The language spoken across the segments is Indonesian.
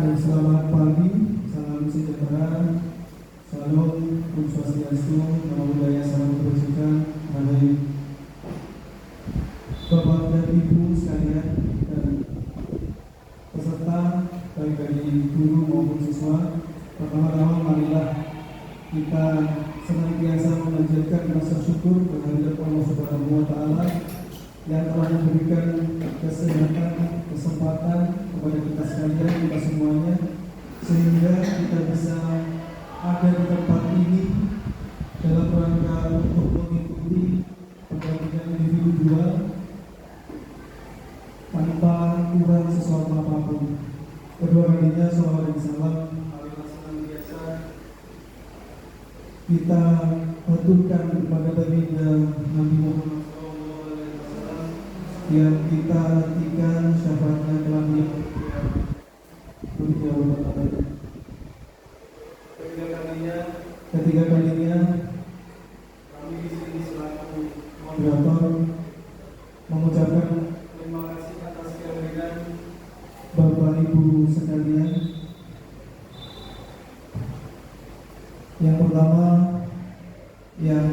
Selamat pagi, salam sejahtera, salam Om Swastiastu, Namo Buddhaya, salam kebajikan, Hai Bapak dan Ibu sekalian dan peserta baik dari guru maupun siswa. Pertama-tama marilah kita senantiasa memanjatkan rasa syukur kehadirat Allah Subhanahu wa Ta'ala yang telah memberikan kesehatan, kesempatan kepada kita sekalian, kita semuanya, sehingga kita bisa ada di tempat ini dalam rangka untuk mengikuti pendampingan individual tanpa kurang sesuatu apapun. Kedua kalinya sholawat dan salam marilah senantiasa kita aturkan kepada baginda Nabi Muhammad yang kita nantikan syafaatnya telah ketiga kalinya kami di sini selaku moderator mengucapkan terima kasih atas kehadiran Bapak Ibu sekalian. Yang pertama yang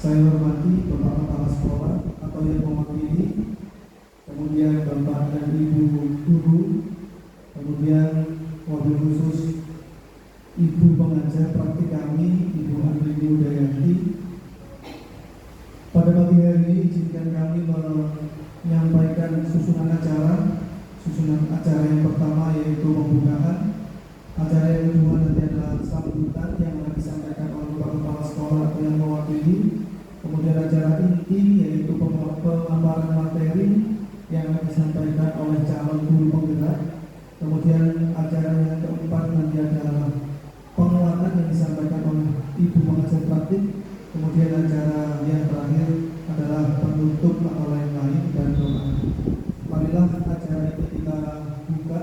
saya hormati Bapak Kepala Sekolah atau yang mewakili, kemudian Bapak dan Ibu guru, kemudian wabil khusus Ibu pengajar praktik kami, Ibu Andrini Udayanti. Pada pagi hari ini izinkan kami menyampaikan susunan acara yang pertama yaitu pembukaan. Acara yang kedua nanti adalah sambutan yang akan disampaikan oleh Bapak Kepala Sekolah atau yang mewakili. Kemudian acara inti yaitu pemaparan materi yang akan disampaikan oleh calon guru penggerak. Kemudian acara yang keempat nanti adalah penguatan yang disampaikan oleh Ibu pengajar praktik. Kemudian acara yang terakhir adalah penutup atau lain-lain dan doa. Marilah acara ini kita buka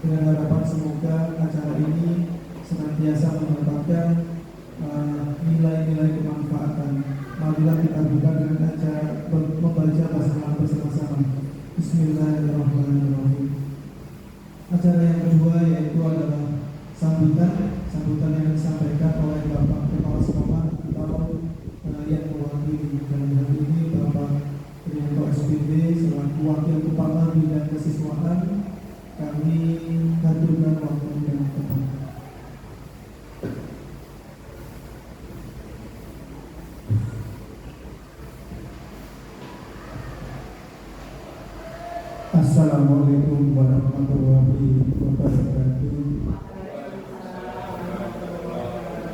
dengan harapan semoga acara ini senantiasa mendapatkan nilai-nilai kemanfaatan. Marilah kita buka dengan acara membaca basmalah bersama-sama. Bismillahirrahmanirrahim. Acara yang kedua yaitu adalah sambutan yang disampaikan oleh Bapak Kepala Sekolah atau yang mewakili. Dalam hal ini Bapak Priyanto SPD selaku Wakil Kepala Bidang Kesiswaan. Kami haturkan waktu yang tepat. Assalamualaikum warahmatullahi wabarakatuh.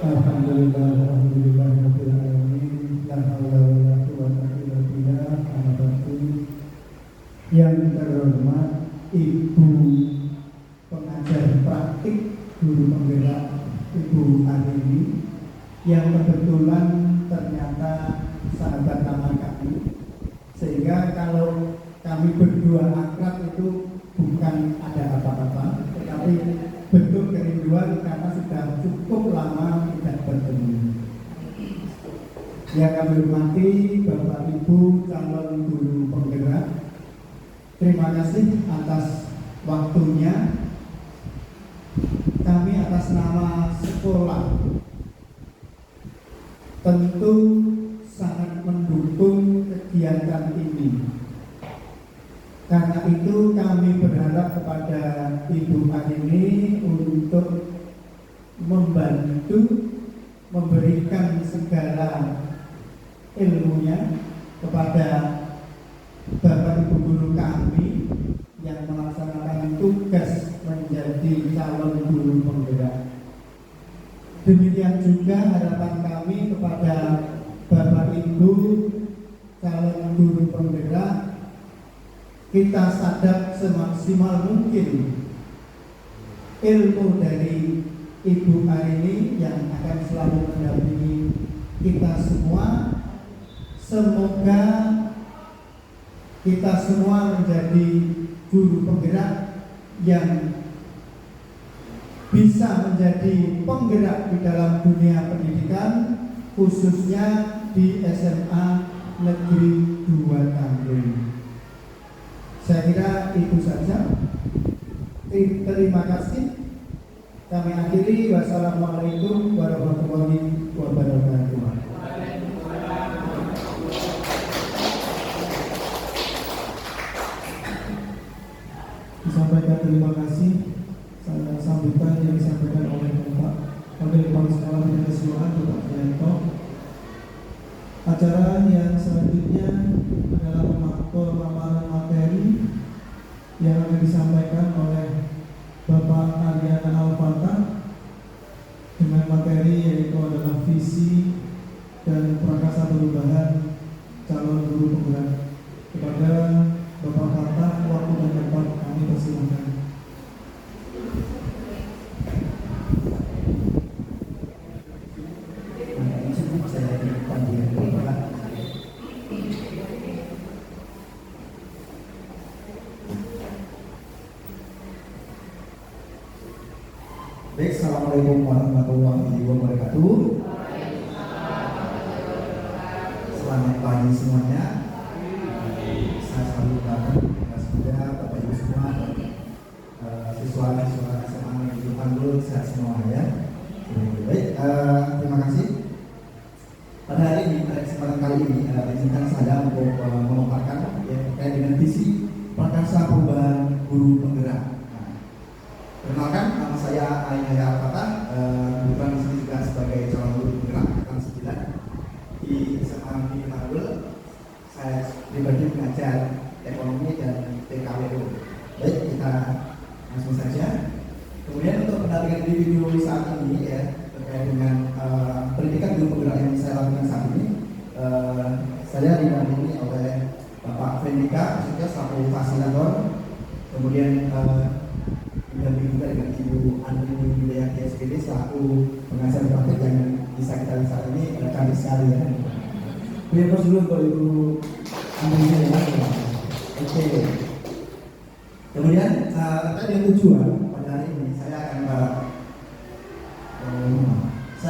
Alhamdulillah rabbil alamin. La haula wala quwwata illa billah. Yang terhormat Ibu pengajar praktik guru penggerak Ibu Andrini, yang kebetulan ternyata sahabat lama kami, sehingga kalau kami berdua akrab itu bukan ada apa-apa, tetapi bentuk kerinduan karena sudah cukup lama tidak bertemu. Yang kami hormati Bapak Ibu calon guru penggerak, terima kasih atas waktunya. Kami atas nama sekolah tentu sangat mendukung kegiatan ini. Karena itu kami berharap kepada Ibu Andrini untuk membantu memberikan segala ilmunya kepada Bapak Ibu guru kami yang melaksanakan tugas menjadi calon guru penggerak. Demikian juga harapan kami kepada Bapak Ibu calon guru penggerak, kita sadar semaksimal mungkin ilmu dari Ibu Andrini yang akan selalu mendampingi kita semua. Semoga kita semua menjadi guru penggerak yang bisa menjadi penggerak di dalam dunia pendidikan, khususnya di SMA Negeri 2 Tamrin. Saya kira itu saja. Terima kasih. Kami akhiri. Wassalamualaikum warahmatullahi wabarakatuh. Disampaikan terima kasih. Sambutan yang disampaikan oleh Bapak Wakil Kepala Sekolah Negeri Keseluruhan Bapak Trianto. Acara yang selanjutnya adalah pemaparan materi yang akan disampaikan oleh Bapak Ariana Alfata dengan materi yaitu adalah visi dan prakasa perubahan calon guru penggerak. Kepada Bapak Fatah, waktu dan tempat kami persilakan. Baik, assalamualaikum warahmatullahi wabarakatuh. Selamat pagi semuanya. Saya selalu ucapkan semoga Bapak Ibu semua siswa-siswa SMA Negeri Panggul sehat semua ya. Baik, terima kasih. Pada hari ini, pada kesempatan kali ini, izinkan saya untuk memaparkan terkait dengan visi prakasa perubahan guru penggerak. Perkenalkan, nama saya Ariana Alfata, kebetulan di sini juga sebagai calon guru penggerak angkatan 9 di SMA Negeri Panggul. Saya pribadi mengajar ekonomi dan TKWU. Baik, kita langsung saja. Kemudian untuk pendampingan di video saat ini ya terkait dengan pendidikan guru penggerak yang saya lakukan saat ini, saya didampingi oleh Bapak Frendika, maksudnya selaku fasilitator. Kemudian didampingi juga dengan Ibu Andri Wilayati SPD selaku pengajar praktik yang bisa kita lihat saat ini cantik sekali ya. Biar pos dulu untuk Ibu Andri Wilayati. Oke. Kemudian terkait dengan tujuan pada hari ini saya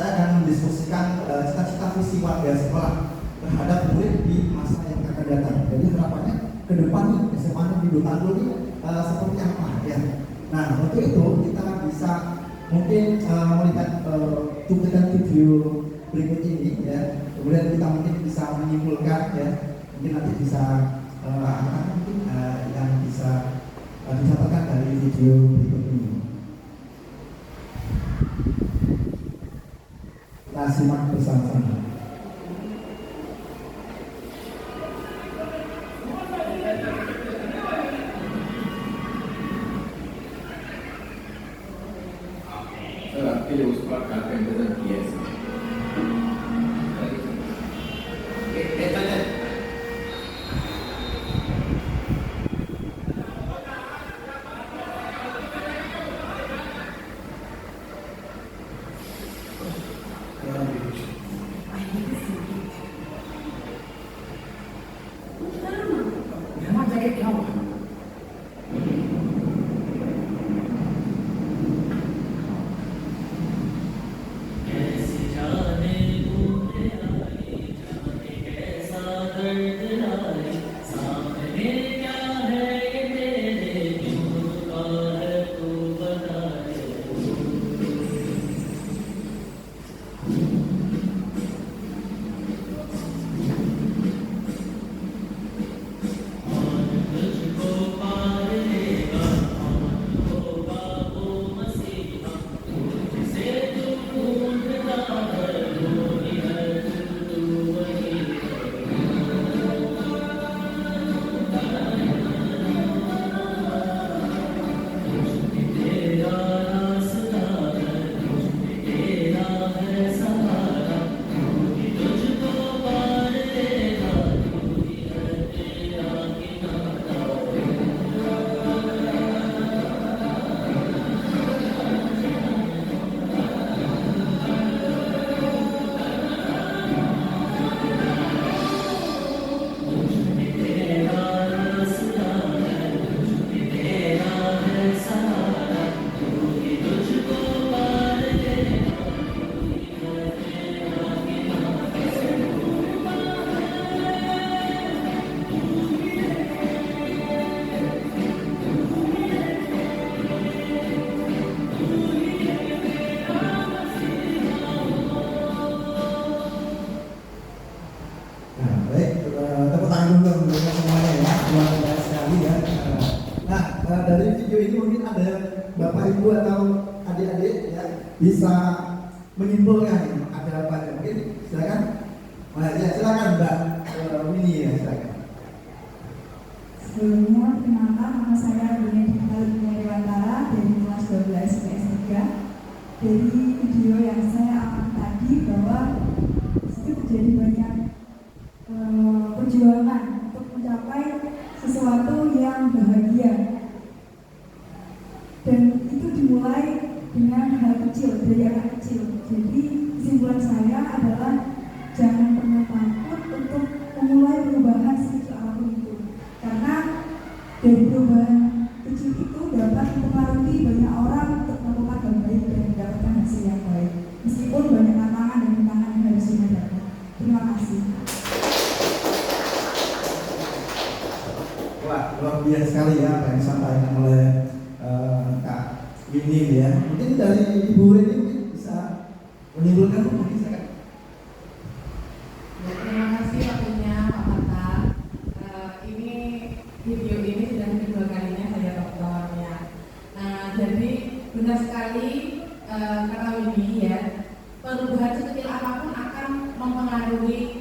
akan mendiskusikan cita-cita visi warga sekolah terhadap murid di masa yang akan datang. Jadi harapannya ke depan SMA Negeri Panggul ini seperti apa ya. Nah, untuk itu kita bisa mungkin melihat cuplikan video berikut ini ya. Kemudian kita mungkin bisa menyimpulkan ya. Mungkin nanti bisa yang bisa dicatatkan dari video berikut ini. Kita simak bersama-sama. Nah, baik, tepuk tangan dulu untuk semuanya ya, luar biasa sekali ya. Nah, dari video ini mungkin ada Bapak Ibu atau adik-adik ya bisa menyimpulkan ada apa ya. Mungkin silakan. Ya, silakan Mbak Winnie ya, silakan. Sebelumnya, perkenalkan nama saya Winnie Dewantara dari kelas 12 PS3. Dari video yang saya amati tadi bahwa itu terjadi banyak perjuangan untuk mencapai sesuatu yang bahagia, dan itu dimulai dengan hal kecil dari anak kecil. Jadi kesimpulan saya adalah jangan pernah takut untuk memulai perubahan sekecil apapun itu, karena dari perubahan kecil itu dapat mempengaruhi banyak orang untuk melakukan hal baik dan mendapatkan hasil yang baik, meskipun banyak tantangan dan rintangan yang harus dihadapi. Terima kasih. Wah, luar biasa sekali ya apa yang disampaikan oleh Kak Winnie ya. Mungkin dari Ibu Rini mungkin bisa menyimpulkan mungkin saya. Ya, terima kasih waktunya Pak Marta. Ini video ini sudah kedua kalinya saya tontonnya. Jadi benar sekali kata Winnie ya, perubahan sekecil apapun akan mempengaruhi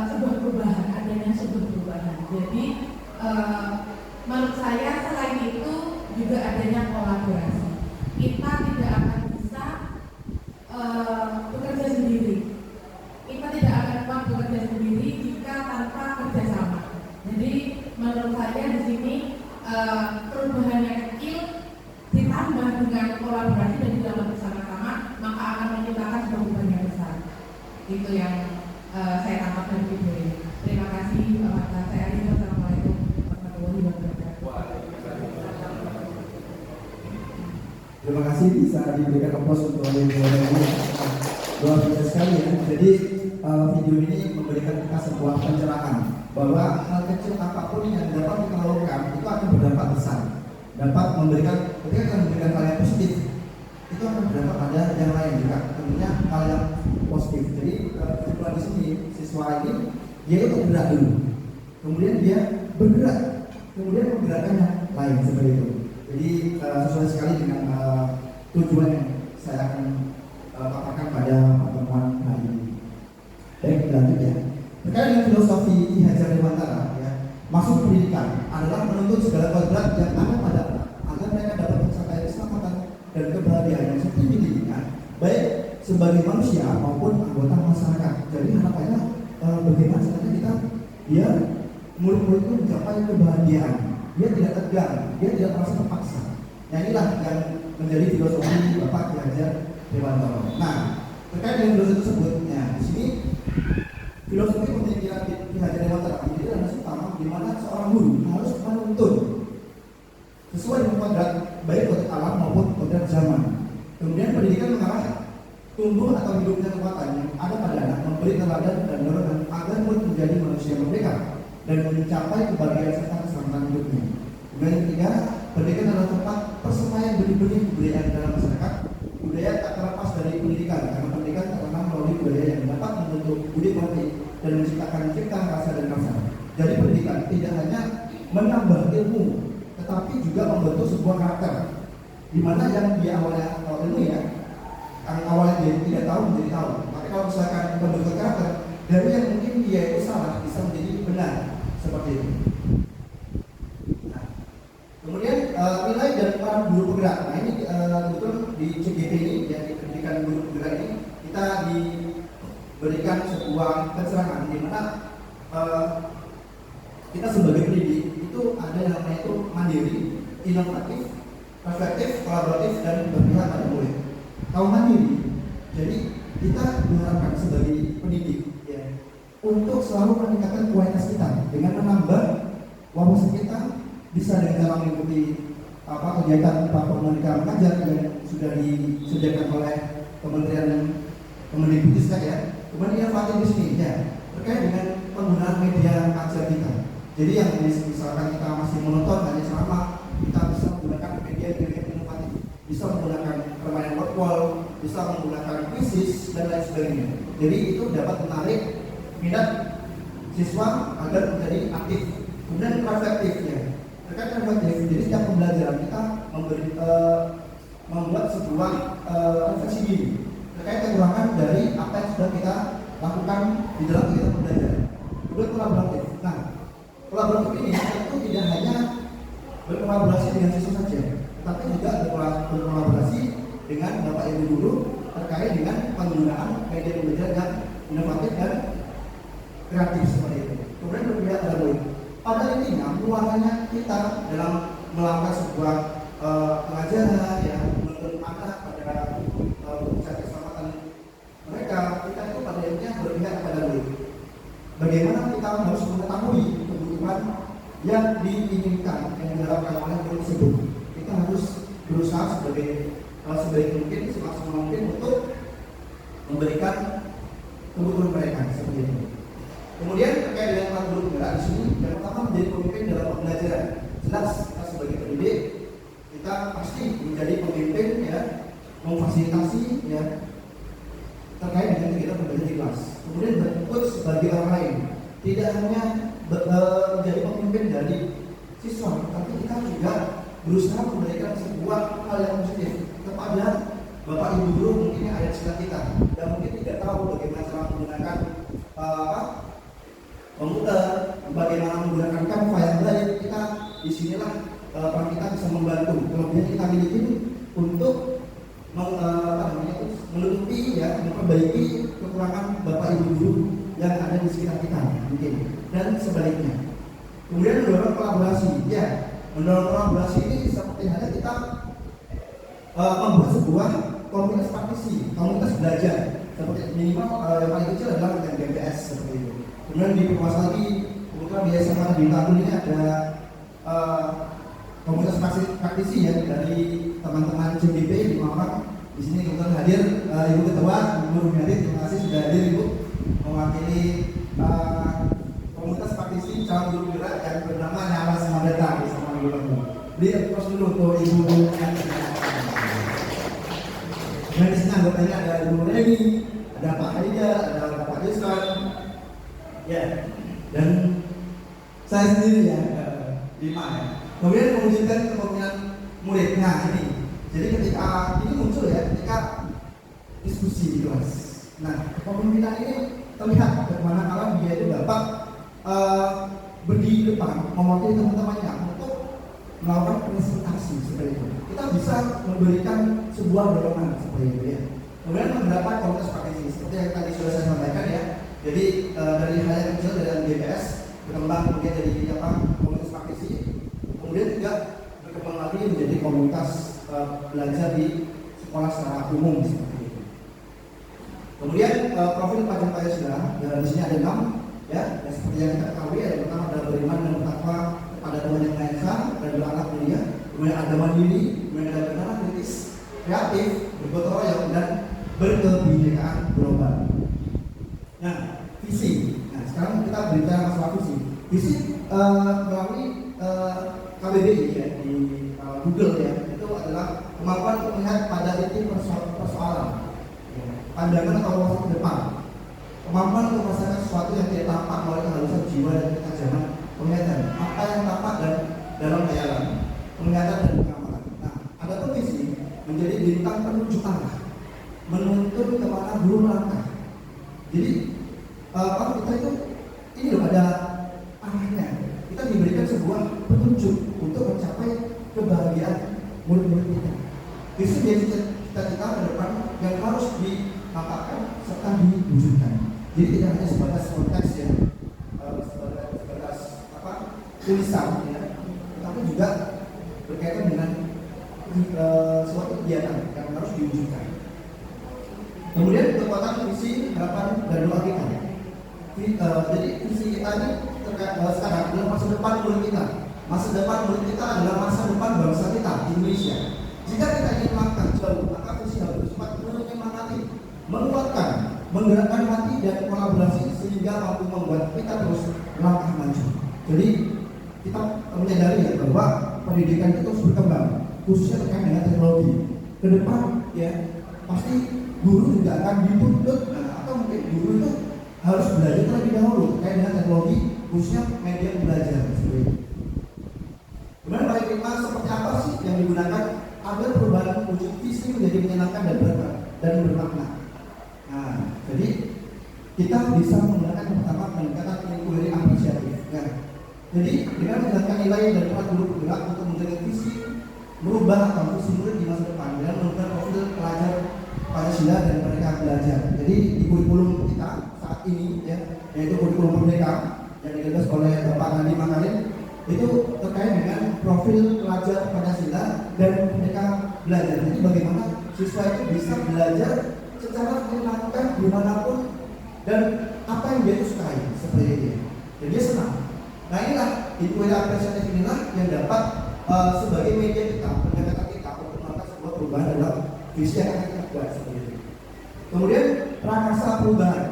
sebuah perubahan, adanya sebuah perubahan. Jadi menurut saya selain itu juga adanya kolaborasi. Kita tidak akan bisa bekerja sendiri. Kita tidak akan kuat bekerja sendiri jika tanpa kerjasama. Jadi menurut saya di sini perubahan yang kecil ditambah dengan kolaborasi dan dilakukan bersama-sama, maka akan menciptakan sebuah perubahan yang besar. Itu yang saya tangkap dari video ini. Terima kasih Pak Marta. Saya Arina. Assalamualaikum warahmatullahi wabarakatuh. Terima kasih bisa diberikan aplaus untuk video ini. Luar biasa sekali ya. Jadi video ini memberikan kita sebuah pencerahan bahwa hal kecil apapun yang dapat kita lakukan itu akan berdampak besar. Dapat memberikan, ketika kita memberikan hal yang positif, itu akan berdampak pada yang lain juga. Tentunya hal yang positif. Jadi kesimpulan di sini siswa ini dia itu bergerak dulu, kemudian dia bergerak, kemudian menggerakkan yang lain seperti itu. Jadi sesuai sekali dengan tujuan yang saya akan paparkan pada pertemuan hari ini. Baik, lanjut ya. Terkait dengan filosofi Ki Hajar Dewantara ya, masuk pendidikan adalah menuntut segala kodrat yang ada pada anak agar mereka dapat mencapai keselamatan dan kebahagiaan yang setinggi-tingginya, baik sebagai manusia maupun anggota masyarakat. Jadi harapannya bagaimana caranya kita dia murid-murid itu mencapai kebahagiaan, dia tidak tegang, dia tidak merasa terpaksa. Nah inilah yang menjadi filosofi Bapak Ki Hajar Dewantara. Nah terkait dengan filosofi tersebut, ya di sini filosofi pemikiran Ki Hajar Dewantara ini adalah utama di mana seorang guru harus menuntun sesuai dengan kodrat baik kodrat alam maupun kodrat zaman. Kemudian pendidikan mengarah tumbuh atau hidupnya kekuatan yang ada pada anak, memberi teladan dan dorongan agar murid menjadi manusia merdeka dan mencapai kebahagiaan serta keselamatan hidupnya. Kemudian yang ketiga, pendidikan adalah tempat persemaian benih-benih kebudayaan dalam masyarakat. Budaya tak terlepas dari pendidikan, karena pendidikan terkenal melalui budaya yang dapat membentuk budi pekerti dan menciptakan cipta rasa dan rasa. Jadi pendidikan tidak hanya menambah ilmu, tetapi juga membentuk sebuah karakter. Di mana yang dia awalnya ilmu ya, yang awalnya dia tidak tahu menjadi tahu. Tapi kalau misalkan membentuk karakter, dari yang mungkin dia itu salah bisa menjadi benar seperti itu. Nah, kemudian nilai dan peran guru penggerak. Nah ini betul di CGP ini, ya di pendidikan guru penggerak ini kita diberikan sebuah pencerahan di mana kita sebagai pendidik itu ada yang namanya itu mandiri, inovatif, reflektif, kolaboratif dan berpihak pada murid. Kalau mandiri, jadi kita diharapkan sebagai pendidik ya, untuk selalu meningkatkan kualitas kita dengan menambah wawasan kita, bisa dengan cara mengikuti kegiatan platform mengajar yang sudah disediakan oleh Kementerian Kemendikbudristek ya. Kemudian inovatif di sini ya, terkait dengan penggunaan media ajar kita. Jadi yang misalkan kita masih menonton hanya ceramah, kita bisa menggunakan media inovatif, bisa menggunakan permainan virtual, bisa menggunakan quizzes dan lain sebagainya. Jadi itu dapat menarik minat siswa agar menjadi aktif. Kemudian reflektif ya. Terkait reflektif, jadi setiap pembelajaran kita membuat sebuah refleksi diri terkait kekurangan dari apa yang sudah kita lakukan di dalam kegiatan pembelajaran. Kemudian kolaboratif. Nah, kolaboratif ini tentu tidak hanya berkolaborasi dengan siswa saja, tapi juga berkolaborasi dengan Bapak Ibu guru terkait dengan penggunaan media pembelajaran yang inovatif dan kreatif seperti itu. Kemudian berpihak pada murid. Pada intinya, peluangnya kita dalam melakukan sebuah pengajaran yang menuntut anak pada usaha keselamatan mereka, kita itu pada intinya berpihak pada murid. Bagaimana kita harus mengetahui kebutuhan yang diinginkan yang diharapkan oleh murid tersebut. Kita harus berusaha sebaik mungkin, semaksimal mungkin untuk memberikan kebutuhan mereka seperti itu. Kemudian terkait dengan peran guru penggerak di sini, yang pertama menjadi pemimpin dalam pembelajaran. Jelas kita sebagai pendidik kita pasti menjadi pemimpin ya, memfasilitasi ya terkait dengan kegiatan pembelajaran di kelas. Kemudian berikut sebagai orang lain, tidak hanya menjadi pemimpin dari siswa, tapi kita juga berusaha memberikan sebuah hal yang positif kepada Bapak Ibu guru mungkin yang ada di sekitar kita dan mungkin tidak tahu bagaimana cara menggunakan komputer, bagaimana menggunakan Canva yang baik. Kita disinilah peran kita bisa membantu kelebihan kita miliki untuk menutupi ya, memperbaiki kekurangan Bapak Ibu guru yang ada di sekitar kita mungkin dan sebaliknya. Kemudian mendorong kolaborasi ya, mendorong kolaborasi ini seperti halnya kita membuat sebuah komunitas praktisi, komunitas belajar seperti minimal yang paling kecil adalah dengan GPS seperti itu. Kemudian diperluas lagi, kemudian di SMA di tahun ini ada komunitas praktisi ya dari teman-teman CDP di Malang. Di sini kebetulan hadir Ibu Ketua, Ibu Rumiati, terima kasih sudah hadir Ibu mewakili komunitas praktisi calon guru gerak yang bernama Nyawa Semadata bersama Ibu Ketua. Di approach dulu ke Ibu Rumiati. Dan di sini anggotanya ada Ibu Reni, ada Pak Haida, ada Pak Yusran, ya, dan saya sendiri ya, 5 ya. Kemudian mewujudkan kepemimpinan murid. Nah ini, jadi ketika ini muncul ya, ketika diskusi di kelas. Nah, kepemimpinan ini terlihat bagaimana kalau dia itu dapat berdiri depan, mewakili teman-temannya untuk melakukan presentasi seperti itu. Kita bisa memberikan sebuah dorongan seperti itu ya. Kemudian mendapat komunitas praktisi seperti yang tadi sudah saya sampaikan ya. Jadi dari hal yang kecil dari GPS berkembang kemudian jadi komunitas praktisi, kemudian juga berkembang lagi menjadi komunitas belajar di sekolah secara umum seperti itu. Kemudian profil pajak sudah di sini ada 6 ya. Dan seperti yang kita ketahui yang pertama adalah beriman dan bertakwa kepada Tuhan Yang Maha Esa dan berakhlak mulia. Kemudian ada mandiri, kemudian ada bernalar kritis, kreatif, bergotong royong dan berkebinekaan global. Nah, visi. Nah, sekarang kita berbicara masalah visi. Visi melalui KBBI ya di Google ya, itu adalah kemampuan untuk melihat pada titik persoalan, pandangan atau wawasan ke depan, kemampuan untuk merasakan sesuatu yang tidak tampak melalui kehalusan jiwa dan ketajaman penglihatan, apa yang tampak dan dalam khayalan, penglihatan dan pengamatan. Nah, ada pun visi menjadi bintang penunjuk arah, menuntun kemana belum langkah. Jadi kalau kita itu ini loh ada arahnya, kita diberikan sebuah petunjuk untuk mencapai kebahagiaan murid-murid kita. Visi menjadi cita-cita ke depan yang harus ditampakkan serta diwujudkan. Jadi tidak hanya sebatas konteks ya, sebatas tulisan ya, tetapi juga berkaitan dengan suatu kegiatan yang harus diwujudkan. Kemudian kekuatan visi, harapan dan doa kita. Jadi visi kita ini sekarang adalah masa depan murid kita. Masa depan murid kita adalah masa depan bangsa kita Indonesia. Jika kita ingin melangkah jauh, maka visi harus bersifat menyemangati, menguatkan, menggerakkan hati dan kolaborasi sehingga mampu membuat kita terus melangkah maju. Jadi kita menyadari ya bahwa pendidikan itu terus berkembang, khususnya terkait dengan teknologi. Ke depan ya pasti guru juga akan dituntut, atau mungkin guru itu harus belajar terlebih dahulu terkait dengan teknologi, khususnya media belajar seperti itu. Kemudian paradigma seperti apa sih yang digunakan agar perubahan wujud visi menjadi menyenangkan dan bermakna? Nah, jadi kita bisa menggunakan yang pertama pendekatan inquiry apresiatif. Nah, jadi dengan menjalankan nilai dan tempat guru bergerak untuk menjaga visi, merubah atau visi murid di masa depan dan menentukan profil pelajar Pancasila dan mereka belajar. Jadi di kurikulum kita saat ini ya, yaitu kurikulum Merdeka yang digagas oleh Bapak Nadiem Makarim, itu terkait dengan profil pelajar Pancasila dan mereka belajar. Jadi bagaimana siswa itu bisa belajar secara menyenangkan dimanapun dan apa yang dia sukai seperti itu. Jadi dia senang. Nah inilah inquiry apresiatif inilah yang dapat sebagai media kita, pendekatan kita untuk melakukan sebuah perubahan dalam visi yang akan kita buat seperti itu. Kemudian prakarsa perubahan.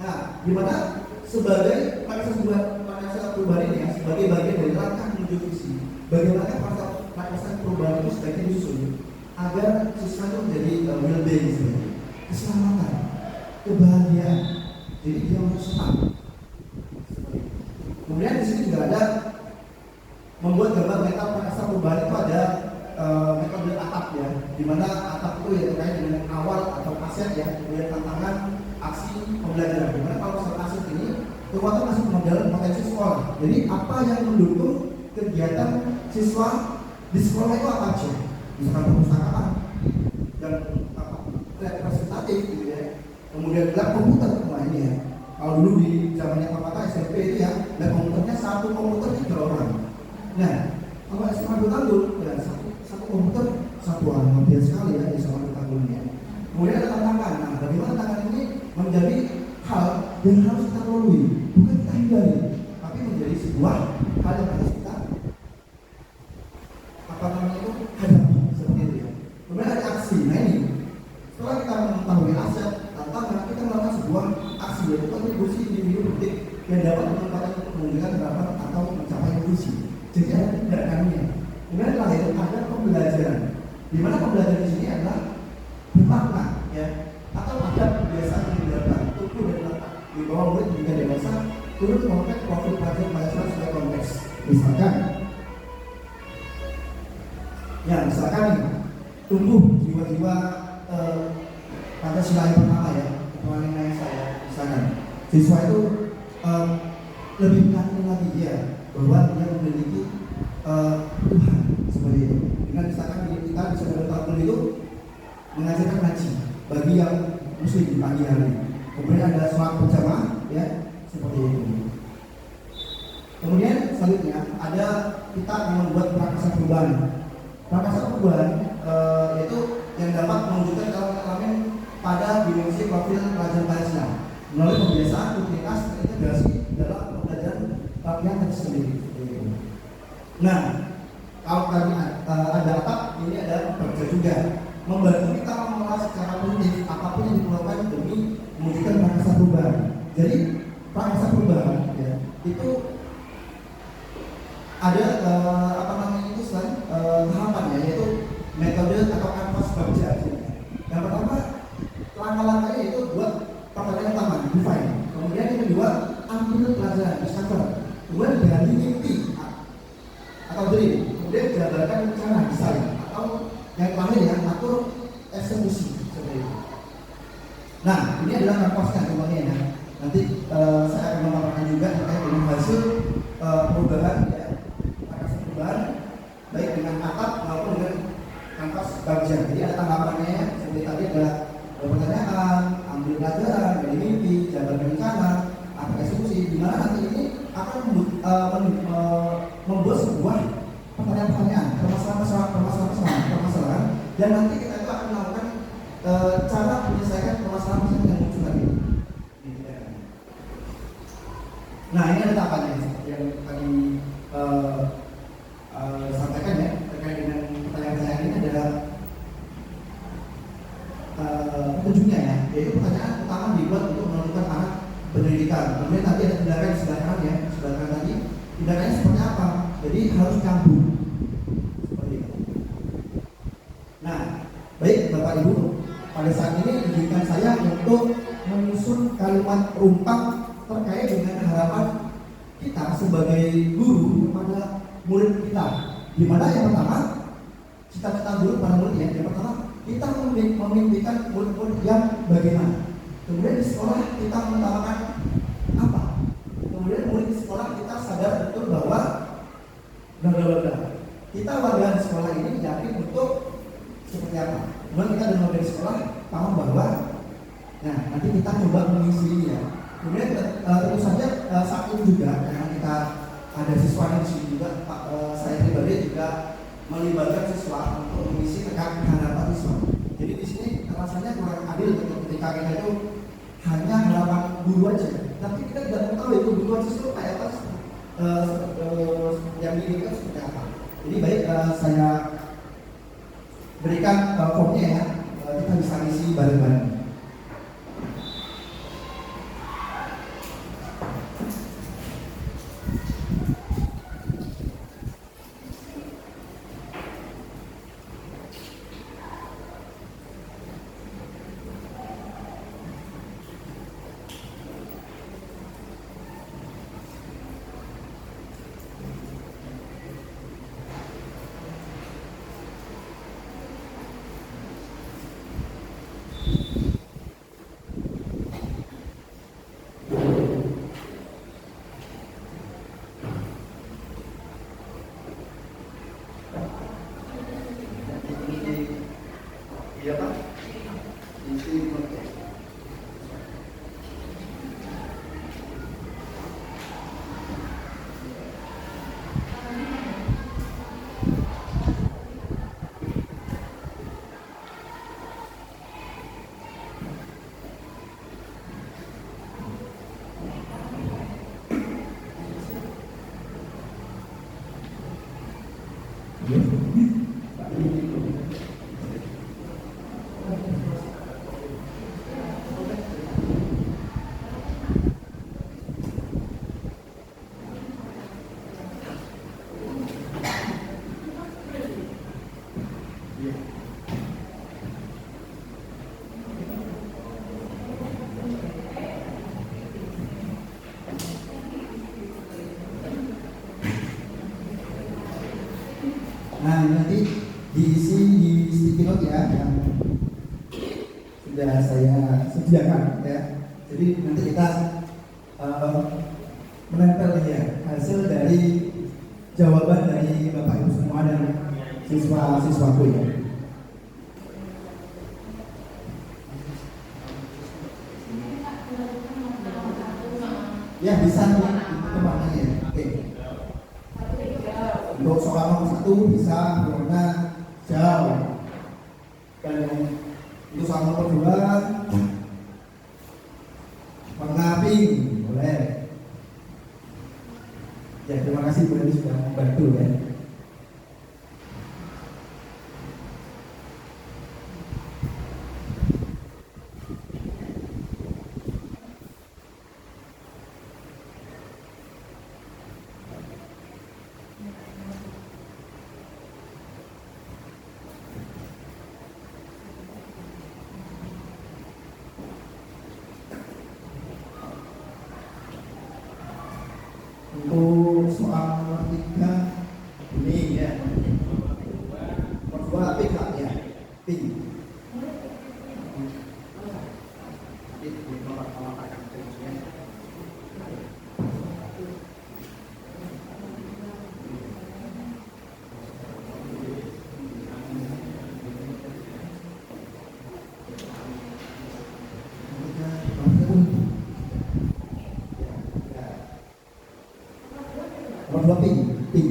Nah, gimana sebagai prakarsa perubahan ini ya, sebagai bagian dari langkah menuju visi. Bagaimana prakarsa perubahan itu sebaiknya disusun agar siswa itu menjadi well-being sebenarnya, keselamatan, kebahagiaan. Jadi dia harus senang. Kemudian di sini juga ada membuat gambar mental prakarsa perubahan itu ada metode atap ya, di mana atap itu ya terkait dengan awal atau aset ya, kemudian tantangan, aksi, pembelajaran. Dimana kalau soal aset ini kekuatan masih mengenal potensi sekolah. Jadi apa yang mendukung kegiatan siswa di sekolah itu apa aja? Misalkan perpustakaan dan representatif gitu ya. Kemudian lab komputer, nah ini ya. Kalau dulu di zamannya Pak SMP itu ya, lab komputernya satu komputer 3 orang. Nah, kalau SMA Betanggul ya satu komputer satu orang, luar biasa sekali ya di SMA Betanggul ini. Kemudian ada tantangan. Nah, bagaimana tantangan ini menjadi hal yang harus kita lalui, bukan kita hindari, tapi menjadi sebuah hal yang harus kita hadapi seperti itu ya. Kemudian ada aksi. Nah ini setelah kita mengetahui aset tantangan, kita melakukan sebuah aksi yaitu kontribusi individu penting yang dapat memanfaatkan untuk mewujudkan harapan atau mencapai visi. Jadi ada tindakannya. Kemudian terakhir ada pembelajaran. Di mana pembelajaran di sini adalah bermakna ya, atau ada kebiasaan yang didapat tumbuh dan letak di bawah murid juga dewasa turut mengangkat profil pelajar Pancasila sebagai konteks. Misalkan tumbuh jiwa-jiwa Pancasila yang pertama ya, ketuhanan saya misalkan siswa itu lebih yakin lagi ya bahwa dia memiliki Tuhan seperti itu. Dengan misalkan kita bisa bertahun itu mengajarkan ngaji bagi yang muslim di pagi hari. Kemudian ada sholat berjamaah ya seperti itu. Kemudian selanjutnya ada kita membuat prakarsa perubahan. Prakarsa perubahan yaitu yang dapat mewujudkan elemen pada dimensi profil pelajar Pancasila melalui pembiasaan, rutinitas, integrasi dalam pembelajaran latihan tersendiri. Nah, kalau tadi ada atap, ini ada kerja juga membantu kita mengelola secara positif apapun yang diperlukan demi mewujudkan prakarsa perubahan. Jadi prakarsa perubahan ya, itu ada tahapannya yaitu metode atau kanvas baca. Yang pertama langkah-langkahnya itu buat pertanyaan pertama define. Kemudian yang kedua ambil pelajaran discover. Kemudian gali mimpi atau dream. Kemudian jabarkan rencana desain atau yang terakhir ya atur eksekusi seperti itu. Nah ini adalah kanvasnya semuanya ya. Nanti saya akan memaparkan juga terkait dengan hasil perubahan ya, prakarsa perubahan baik dengan atap maupun dengan kanvas bagian. Jadi ada tanggapannya seperti tadi ada pertanyaan, ambil pelajaran, gali mimpi, jabarkan rencana, atau eksekusi. Di mana nanti ini akan membuat sebuah pertanyaan-pertanyaan, permasalahan, dan nanti kita itu akan melakukan cara menyelesaikan permasalahan yang muncul lagi. Nah ini ada tahapannya yang tadi sampaikan ya terkait dengan pertanyaan-pertanyaan ini adalah petunjuknya ya, yaitu pertanyaan utama dibuat untuk menentukan arah pendidikan. Kemudian nanti ada tindakan di sebelah kanan ya, sebelah kanan tadi tindakannya seperti apa? Jadi harus nyambung seperti itu. Nah, baik Bapak Ibu, pada saat ini izinkan saya untuk menyusun kalimat rumpang terkait dengan harapan kita sebagai guru kepada murid kita. Di mana yang pertama, cita-cita guru pada murid ya. Yang pertama, kita memimpikan murid-murid yang bagaimana. Kemudian di sekolah kita mengutamakan apa? Kemudian murid di sekolah kita sadar betul bahwa kita warga di sekolah ini yakin untuk seperti apa. Kemudian kita dengan warga di sekolah paham bahwa nah nanti kita coba mengisi ini ya. Kemudian tentu saja saat ini juga karena kita ada siswa di sini juga, saya pribadi juga melibatkan siswa untuk mengisi tekan harapan siswa. Jadi di sini rasanya kurang adil ketika kita itu hanya harapan guru aja, tapi kita tidak tahu itu guru siswa kayak apa, yang diinginkan seperti apa. Jadi baik saya berikan formnya ya, kita bisa isi bareng-bareng. Iya Pak, isi podcast. Nah nanti diisi di sticky note ya yang sudah saya sediakan ya. Jadi nanti kita menempel ya hasil dari jawaban dari Bapak Ibu semua dan siswa-siswaku ya. Ya bisa nih tempatnya ya. Oke. Untuk soal nomor 1 bisa warna jauh. Dan untuk soal nomor 2 warna pink boleh. Ya terima kasih Bu Dewi sudah membantu ya. Untuk soal nomor 3 ini ya, nomor 2 pink lah ya, pink. Nomor 2 pink, pink.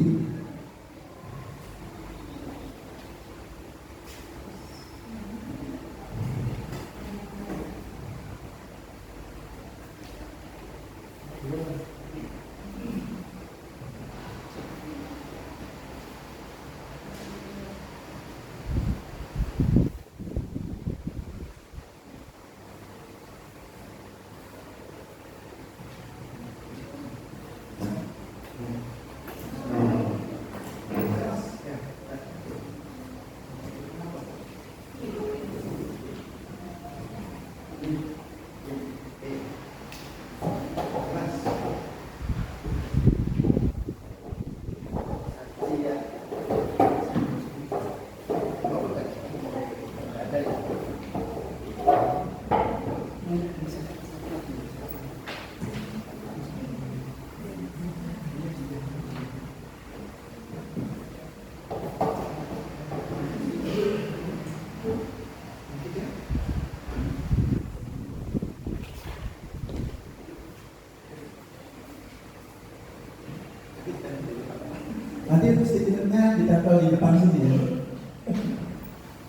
Nanti itu stikernya ditempel di depan sini ya.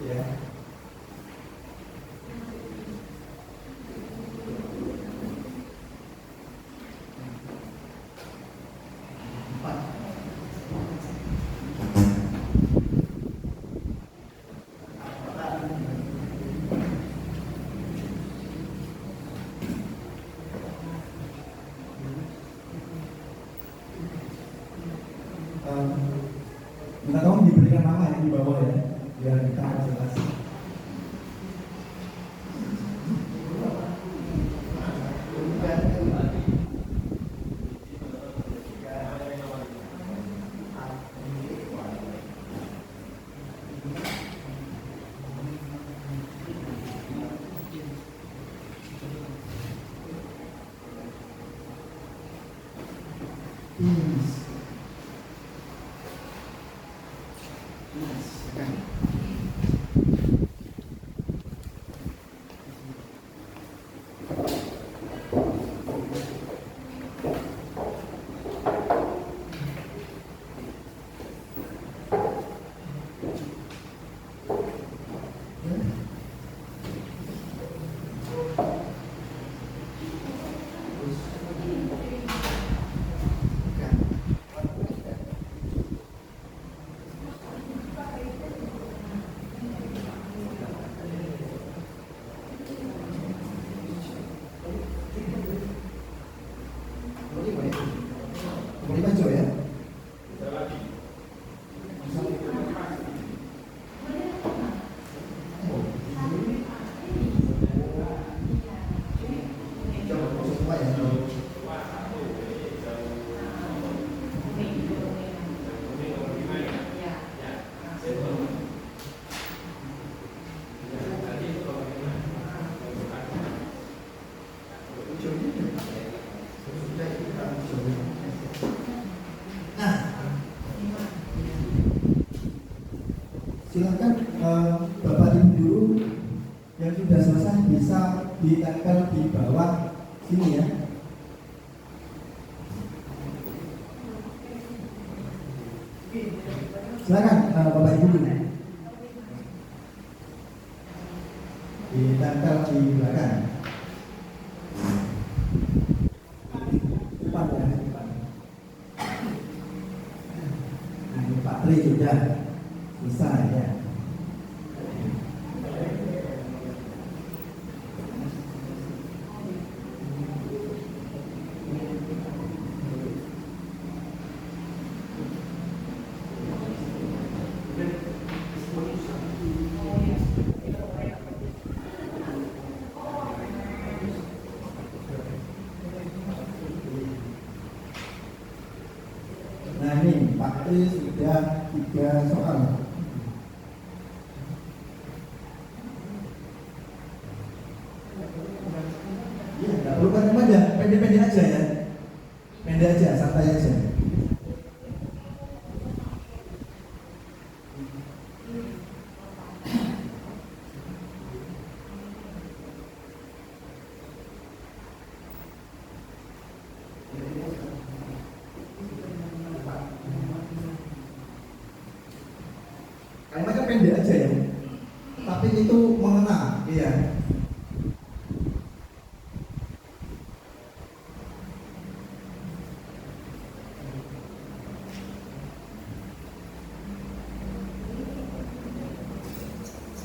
Ya. Minta tolong diberikan nama yang di bawah ya, biar kita jelas. Silakan Bapak Ibu guru yang sudah selesai bisa ditempel di bawah sini ya. Silakan Bapak Ibu guru ditempel di belakang. Depan ya, depan. Nah ini Pak Tri sudah bisa ya. Nah ini Pak Tri sudah 3 soal. Ya, nggak perlu banyak aja, pendek-pendek aja ya, pendek aja, santai aja. Kalimatnya pendek aja ya, tapi itu mengena, iya.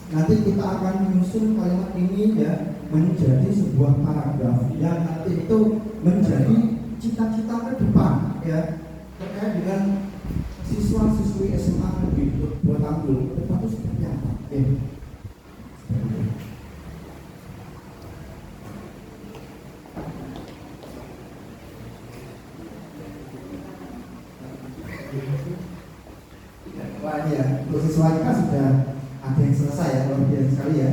Nanti kita akan menyusun kalimat ini ya menjadi sebuah paragraf yang nanti itu menjadi cita-cita ke depan ya terkait dengan siswa-siswi SMA di Buat Tanggul itu seperti apa? Ya. Wah ya, untuk siswa kita sudah ada yang selesai ya, luar biasa sekali ya.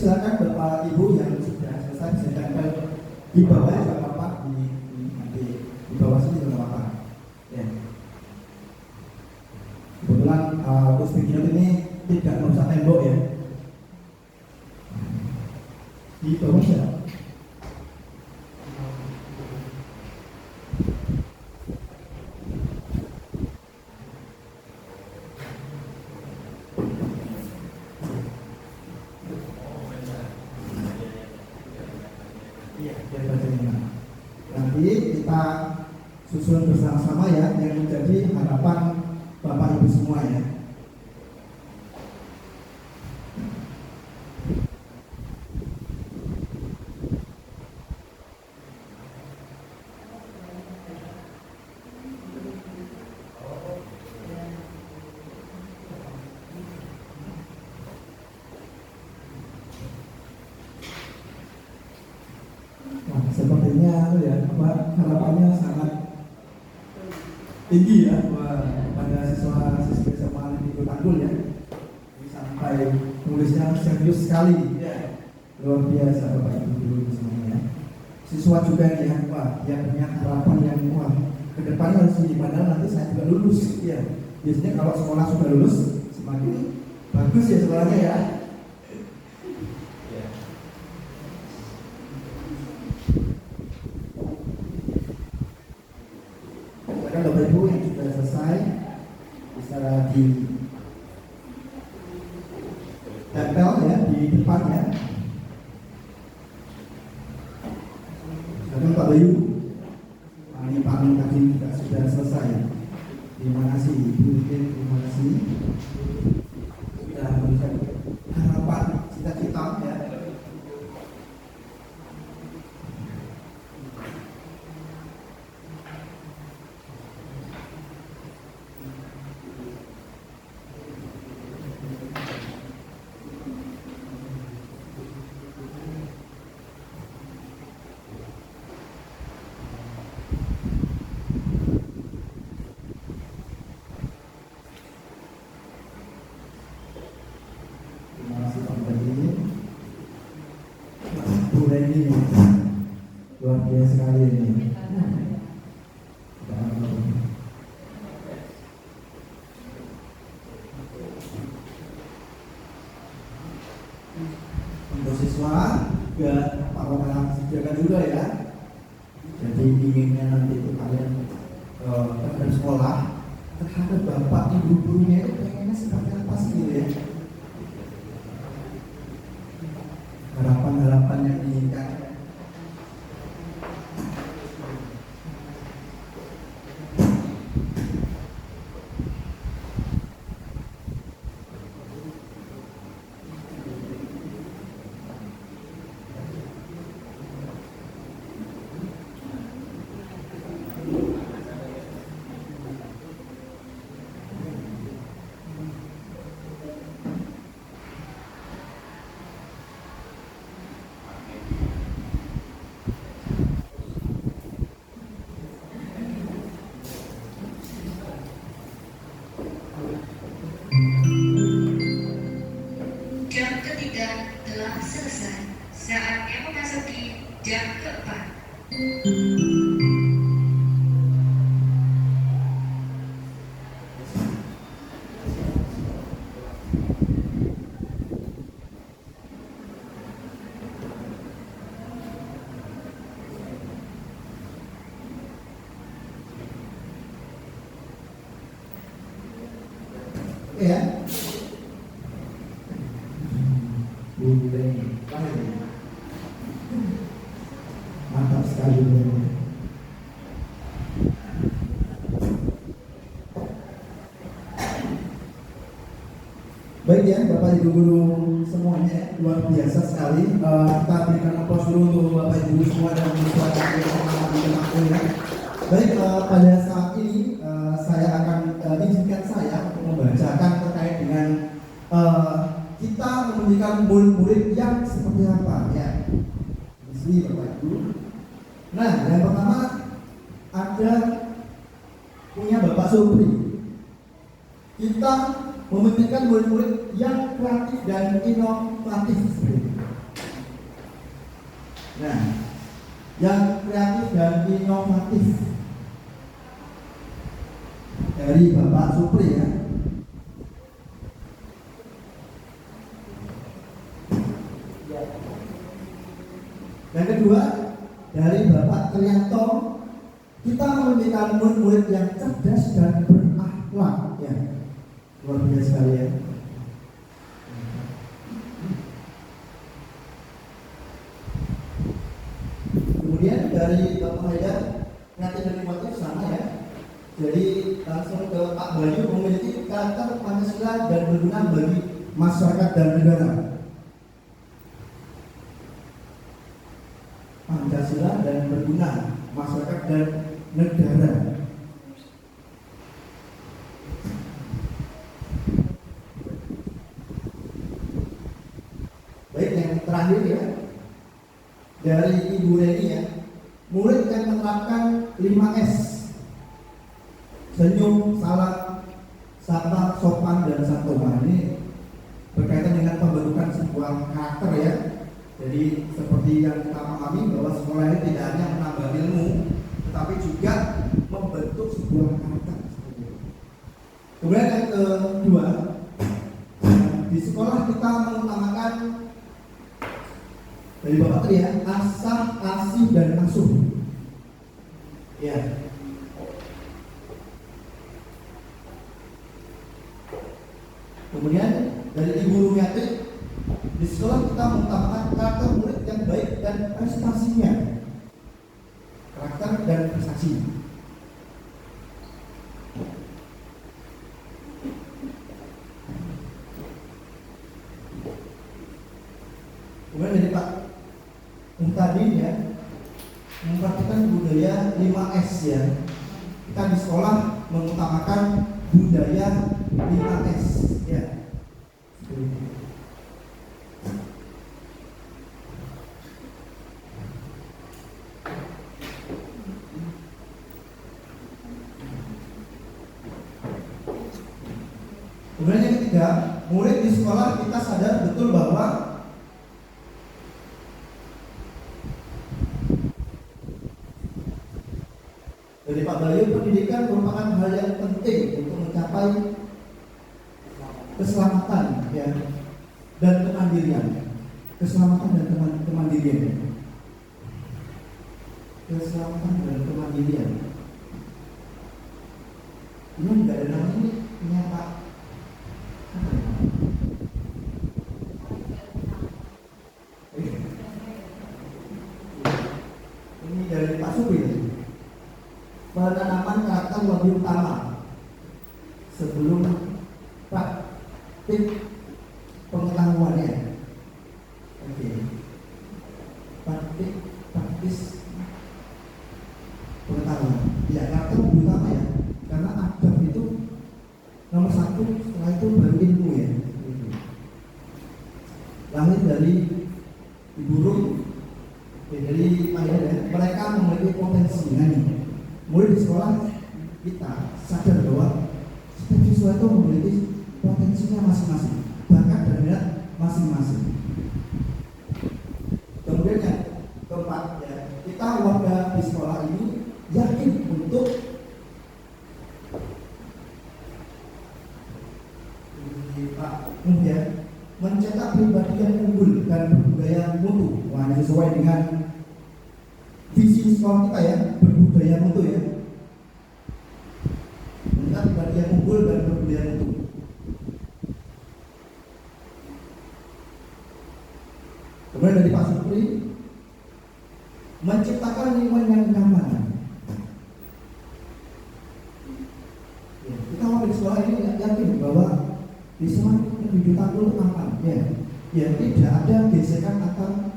silakan Bapak Ibu yang sudah selesai ditempel di bawah juga apa nanti di bawah sini juga apa. Ya. Kebetulan untuk speaking note ini tidak merusak tembok ya. Di bawah ya. Nanti kita susun bersama-sama ya yang menjadi harapan Bapak Ibu semua ya. Nah, sepertinya ya harapannya sangat tinggi ya pada siswa-siswi SMA Negeri Tanggul ya. Sampai tulisnya serius sekali ya. Luar biasa Bapak Ibu guru semuanya. Siswa juga ya, yang punya harapan yang ke depan harus ini, padahal nanti saya juga lulus ya. Biasanya kalau sekolah sudah lulus semakin bagus ya sekolahnya ya. Bapak Ibu yang sudah selesai bisa di tempel ya di depan ya. Silakan Pak Bayu. Ini Pak Min tadi juga sudah selesai. Terima kasih Ibu, terima kasih sudah memberikan harapan cita-cita ya. Ini luar biasa sekali ini. Untuk siswa juga para sediakan juga ya. Jadi inginnya nanti itu kalian bersekolah terhadap bapak ibu gurunya itu pengennya seperti apa sih gitu ya. Harapan-harapan yang diinginkan. Jam ketiga telah selesai. Saatnya memasuki jam keempat. Ya. Mantap sekali. Baik ya Bapak Ibu guru semuanya, luar biasa sekali. Kita berikan aplaus dulu untuk Bapak Ibu semua dan siswa yang ya. Baik, pada saat ini saya akan izinkan saya untuk membacakan terkait dengan kita memberikan murid-murid yang seperti apa ya. Di sini Bapak Ibu. Nah, yang pertama ada punya Bapak Supri. Kita mementingkan murid-murid yang kreatif dan inovatif. Nah, yang kreatif dan inovatif dari Bapak Supri ya. Yang kedua dari Bapak Trianto, kita memiliki murid-murid yang cerdas dan berakhlak ya. Luar biasa sekali ya. Kemudian dari Bapak Haidar, kreatif dan inovatif sama ya. Jadi langsung ke Pak Bayu, memiliki karakter Pancasila dan berguna bagi masyarakat dan negara. Pancasila dan berguna masyarakat dan negara. Baik, yang terakhir ya, dari Ibu Reni ya, murid yang menerapkan 5S: senyum, salam, sapa, sopan, dan santun. Ini berkaitan dengan pembentukan sebuah karakter ya. Jadi seperti yang kita pahami bahwa sekolah ini tidak hanya menambah ilmu, tetapi juga membentuk sebuah karakter. Kemudian yang kedua, di sekolah kita mengutamakan dari Bapak Tri ya, asah, asih, dan asuh. Ya. Kemudian dari Ibu Rumiati, di sekolah kita mengutamakan karakter murid yang baik dan prestasinya. Karakter dan prestasi. Kemudian dari Pak Muhtadi ya, memperhatikan budaya 5S ya. Kita di sekolah mengutamakan budaya 5S ya. Kemudian yang ketiga, murid di sekolah kita sadar betul bahwa dari Pak Bayu, pendidikan merupakan hal yang penting untuk mencapai keselamatan ya, dan kemandirian. Keselamatan dan kemandirian. Keselamatan dan kemandirian. Ini enggak ada nama ini punya Pak. Ini dari Pak Supri. Penanaman karakter lebih utama sebelum praktik pengetahuannya. Oke. Praktis pengetahuan. Ya, karakter lebih utama ya. Karena adab itu nomor satu, setelah itu baru ilmu ya. Lahir dari Ibu Rum, dari ayah, mereka memiliki potensi nyanyi. Murid di sekolah kita sadar bahwa setiap siswa itu memiliki potensinya masing-masing, bakat dan minat masing-masing. Kemudian yang keempat ya, kita warga di sekolah ini yakin untuk mencetak pribadi yang unggul dan berbudaya mutu. Wah, ini sesuai dengan visi sekolah kita ya, berbudaya mutu ya. Mencetak pribadi yang unggul dan berbudaya mutu. Kemudian dari Pak Supri, menciptakan lingkungan yang nyaman. Ya, kita mau di sekolah ini yakin bahwa di sekolah kehidupan itu aman. Ya, tidak ada gesekan antar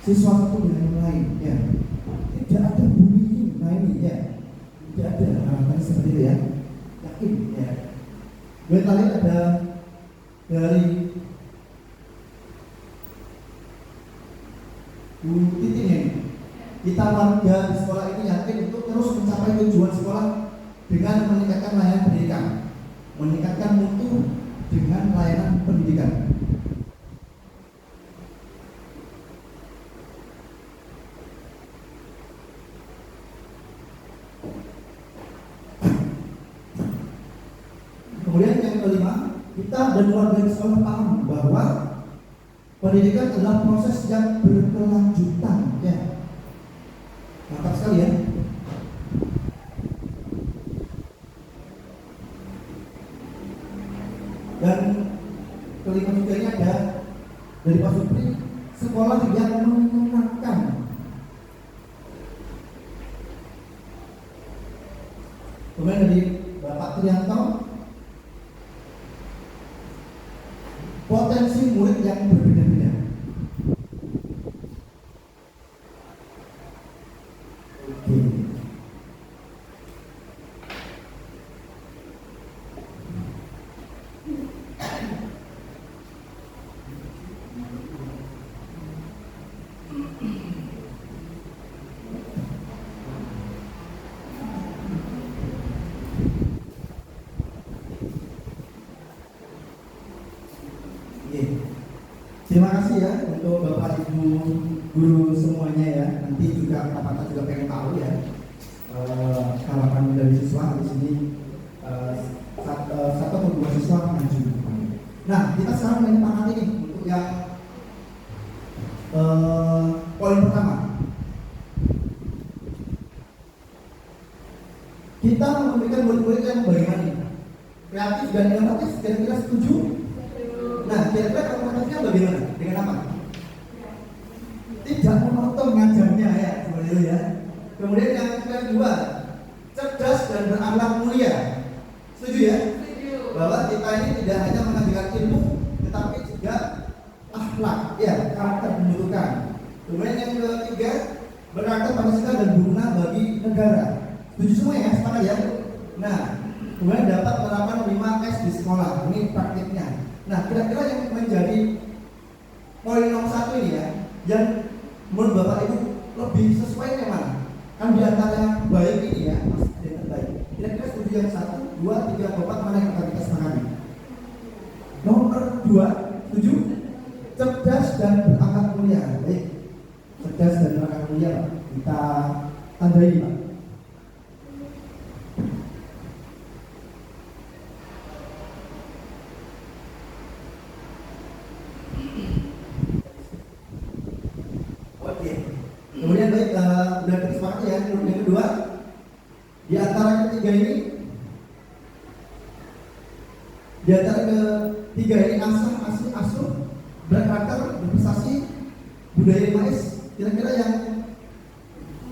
siswa satu dengan yang lain. Ya, tidak ada bullying. Nah ini ya, tidak ada hal-hal seperti itu ya. Yakin ya. Kemudian tadi ada dari Bu Titin ini, kita warga di sekolah ini yakin untuk terus mencapai tujuan sekolah dengan meningkatkan layanan pendidikan, meningkatkan mutu dengan layanan pendidikan. Kemudian yang kelima, kita dan warga di sekolah paham bahwa pendidikan adalah proses yang berkelanjutan, ya. Mantap sekali ya. Dan kelima juga ini ada dari Pak Supri, sekolah yang menyenangkan. Kemudian dari Bapak Trianto, potensi murid yang berbeda-beda. Oke. Terima kasih ya untuk Bapak Ibu guru semuanya ya. Nanti juga Bapak juga pengen tahu ya harapan dari siswa di sini, satu atau dua siswa maju. Nah, kita sekarang menyepakati nih untuk yang poin pertama. Kita memberikan murid-murid yang bagaimana nih? Kreatif dan inovatif, kira-kira setuju? Nah, kira-kira komunikasinya bagaimana? Dengan apa? Tidak monoton ngajarnya ya, seperti itu ya. Kemudian yang kedua, cerdas dan berakhlak mulia. Setuju ya? Setuju. Bahwa kita ini tidak hanya mengajarkan ilmu, tetapi juga akhlak, ya, karakter pembentukan. Kemudian yang ketiga, berkarakter Pancasila dan berguna bagi negara. Setuju semua ya, sepakat ya? Nah, kemudian dapat menerapkan 5S di sekolah. Ini praktiknya. Nah, kira-kira yang menjadi poin nomor 1 ini ya, yang menurut Bapak Ibu lebih sesuai yang mana? Kan di antara yang baik ini ya, masih yang terbaik. Kira-kira setuju yang 1, 2, 3, 4, mana yang akan kita sepakati? Nomor 2, setuju? Cerdas dan berakhlak mulia. Baik, cerdas dan berakhlak mulia, kita tandai Pak. Kemudian baik, sudah kita sepakati ya. Yang kedua, di antara ketiga ini, asah, asli, asuh, berkarakter, berprestasi, budaya 5S, kira-kira yang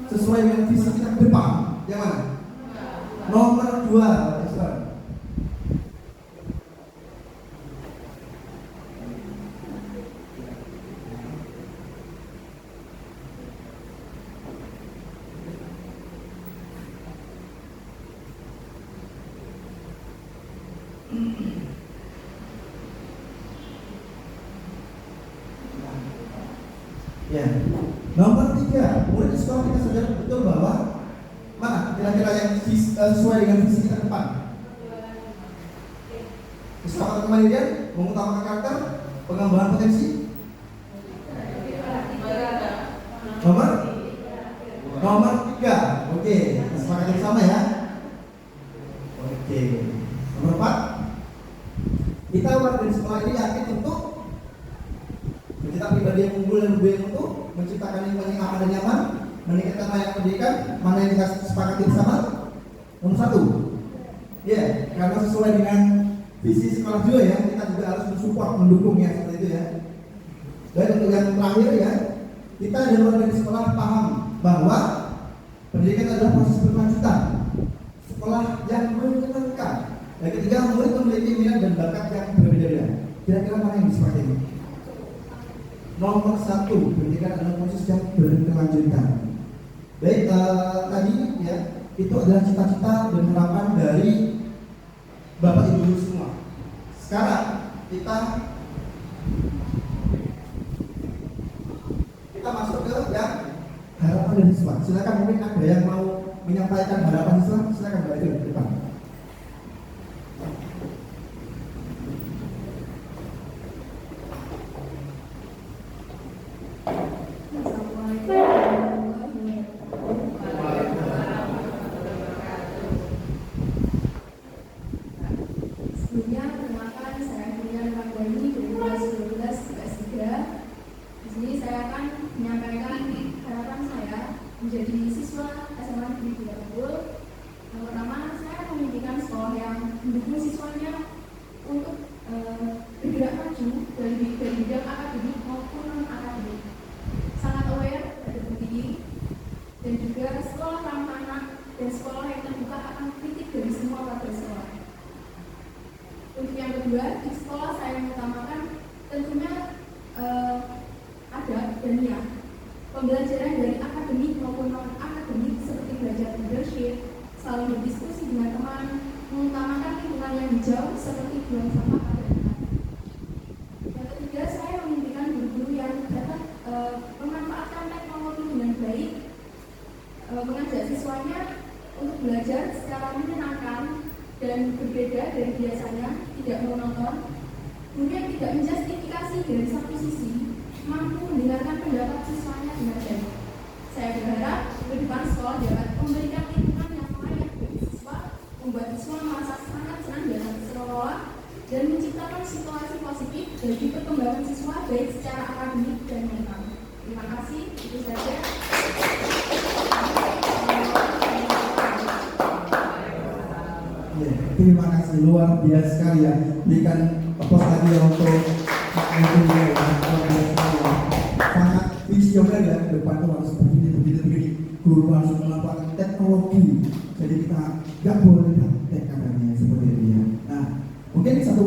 sesuai dengan visi kita ke depan, yang mana? Nomor 2, ya. Nomor 3, murid di sekolah kita sadar betul bahwa mana kira-kira yang sesuai dengan visi kita ke depan. Kesepakatan kemandirian, mengutamakan karakter, pengembangan potensi. Nomor 3, oke, kesepakatan bersama ya. Oke. Nomor 4, kita warga di sekolah ini yakin untuk mencetak pribadi yang unggul dan budaya untuk menciptakan lingkungan yang aman dan nyaman, meningkatkan layanan pendidikan. Mana yang kita sepakati bersama? Nomor 1, ya, karena sesuai dengan visi sekolah juga ya, kita juga harus mensupport, mendukungnya seperti itu ya. Dan untuk yang terakhir ya, kita dan warga di sekolah paham bahwa pendidikan adalah proses berkelanjutan, sekolah yang menyenangkan. Yang ketiga, murid memiliki minat dan bakat yang berbeda-beda. Kira-kira mana yang disepakati ini? Nomor 1, pendidikan adalah proses yang berkelanjutan. Baik, tadi ya, itu adalah cita-cita dan harapan dari Bapak Ibu semua. Sekarang kita masuk ke yang harapan dari siswa. Silakan, mungkin ada yang mau menyampaikan harapan siswa, silakan Mbak Ibu ke depan. kedua, di sekolah saya mengutamakan tentunya adab dan niat. Pembelajaran dari akademik maupun non-akademik seperti belajar leadership, saling berdiskusi dengan teman, mengutamakan lingkungan yang hijau seperti buang sampah pada tempat. Yang ketiga, saya memimpikan guru-guru yang dapat memanfaatkan teknologi dengan baik, mengajak siswanya untuk belajar secara menyenangkan dan berbeda dari biasanya, tidak monoton. Guru yang tidak menjustifikasi dari satu sisi, mampu mendengarkan pendapat siswanya dengan baik. Saya berharap ke depan sekolah dapat memberikan lingkungan yang layak bagi siswa, membuat siswa merasa sangat senang dalam sekolah, dan menciptakan situasi positif bagi perkembangan siswa baik secara akademik dan mental. Terima kasih, itu saja. Terima kasih, luar biasa sekali ya. Berikan aplaus lagi ya untuk sangat visioner ya. Depan tuh harus begini. Guru harus melakukan teknologi. Jadi kita nggak boleh praktek katanya seperti itu ya. Nah, mungkin satu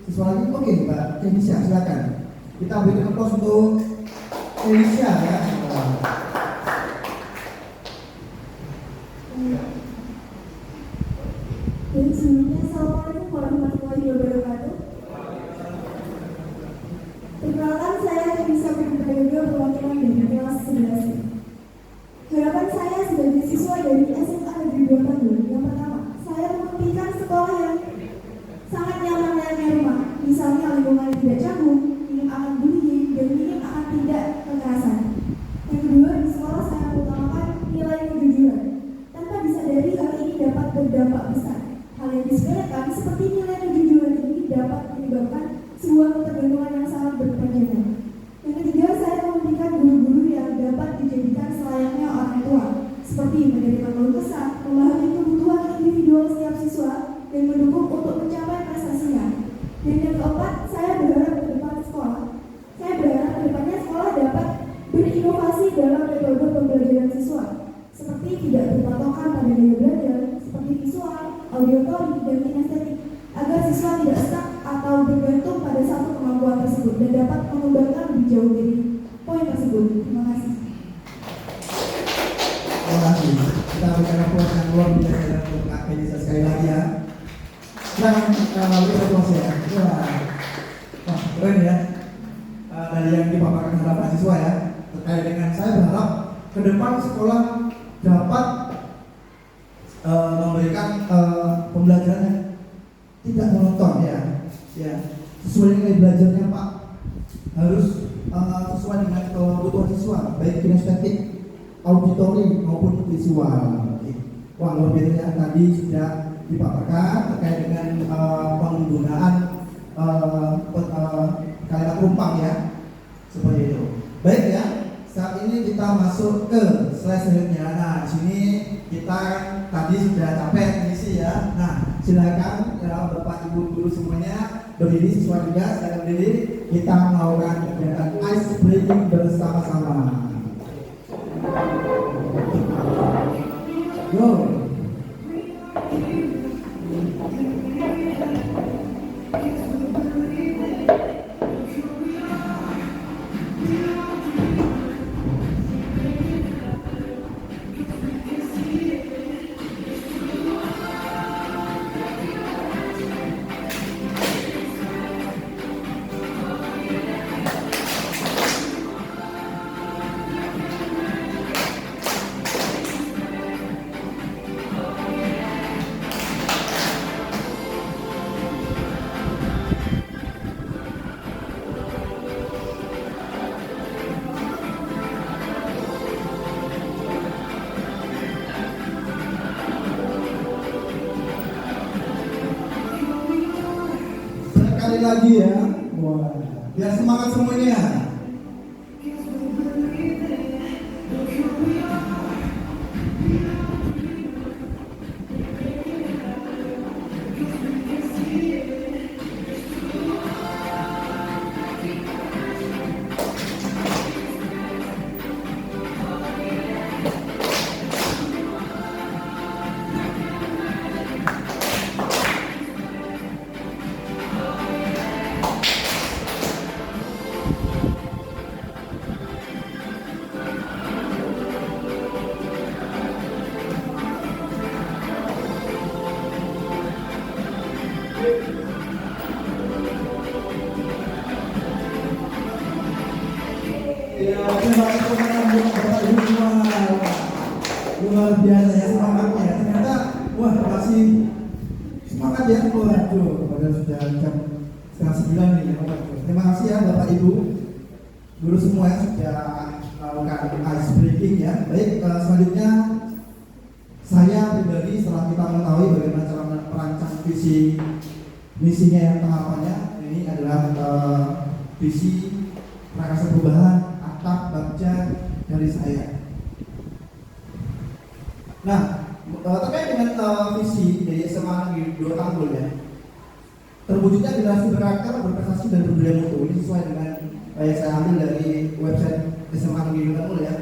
siswa lagi, oke Mbak Kenisha, silakan. Kita berikan aplaus untuk Kenisha ya. Dan sebelumnya, Assalamualaikum warahmatullahi wabarakatuh. Perkenalkan, saya Kenisha Prayoga, perwakilan dari kelas 11. Harapan saya sebagai siswa dari SMA Negeri 2 Bandung, yang pertama, saya memimpikan sekolah yang sangat nyaman layaknya rumah. Misalnya lingkungan yang tidak canggung, minim akan bullying, dan minim akan tidak kekerasan. Yang kedua, di sekolah saya mengutamakan nilai kejujuran. Tanpa disadari, hal ini dapat berdampak besar. Hal yang disepelekan seperti nilai kejujuran ini dapat menyebabkan sebuah ketergantungan yang sangat berkepanjangan. Yang ketiga, saya memimpikan guru-guru yang dapat dijadikan selayaknya orang tua, seperti menjadikan keluh kesah, memahami kebutuhan individual setiap siswa, dan mendukung untuk mencapai prestasinya. Dan yang keempat, saya berharap ke depannya sekolah dapat berinovasi dalam metode pembelajaran siswa, seperti tidak berpatokan pada gaya belajar, seperti visual, auditory, dan kinestetik, agar siswa tidak stuck atau bergantung pada satu kemampuan tersebut dan dapat mengembangkan lebih jauh dari poin tersebut. Terima kasih. Terima kasih. Kita berikan aplaus yang luar biasa untuk Kak Kenisha sekali lagi ya. Lalu aplaus ya. Wah, keren ya. Dari yang dipaparkan harapan siswa ya. Terkait dengan saya berharap ke depan sekolah dapat memberikan pembelajaran yang tidak monoton ya, sesuai dengan belajarnya Pak, harus sesuai dengan kebutuhan siswa, baik kinestetik, auditori maupun visual. Wah, luar biasa ya. Tadi sudah dipaparkan terkait dengan penggunaan kalimat rumpang ya, seperti itu. Baik ya. Saat ini kita masuk ke slide selanjutnya. Nah, di sini kita tadi sudah capek mengisi ya. Nah, silakan ya Bapak Ibu guru semuanya berdiri, siswa juga silakan berdiri. Kita melakukan kegiatan ice breaking bersama-sama. Go. Sekali lagi ya. Wah, biar semangat semuanya. Ya, terima kasih teman-teman Bapak Ibu semua. Luar biasa ya semangatnya. Ternyata wah masih semangat ya. Waduh, padahal sudah jam 8:30 nih. Waduh. Terima kasih ya Bapak Ibu, guru semua yang sudah melakukan ice breaking ya. Baik, selanjutnya saya pribadi setelah kita mengetahui bagaimana cara merancang visi misinya yang tahapannya, ini adalah visi Prakasa Perubahan atap baca dari saya. Nah, terkait dengan visi dari SMA Negeri 2 Tanggul ya, terwujudnya generasi berkarakter, berprestasi dan berbudaya mutu. Ini sesuai dengan yang saya ambil dari website SMA Negeri 2 Tanggul ya,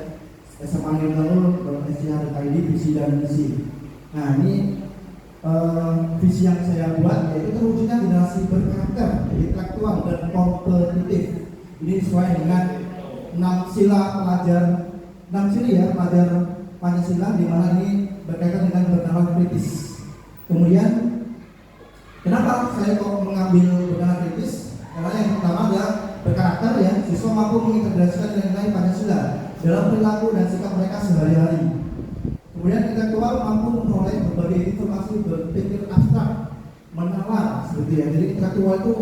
SMA Negeri 2 Tanggul .sch.id visi dan misi. Nah ini visi yang saya buat yaitu terwujudnya generasi berkarakter, intelektual dan kompetitif. Ini sesuai dengan 6 sila pelajar Pancasila, di mana ini berkaitan dengan bernalar kritis. Kemudian kenapa saya kok mengambil bernalar kritis? Karena yang pertama adalah berkarakter ya, siswa mampu mengintegrasikan nilai-nilai Pancasila dalam perilaku dan sikap mereka sehari-hari. Kemudian intelektual mampu memperoleh berbagai informasi berpikir abstrak, menalar seperti ya. Jadi intelektual itu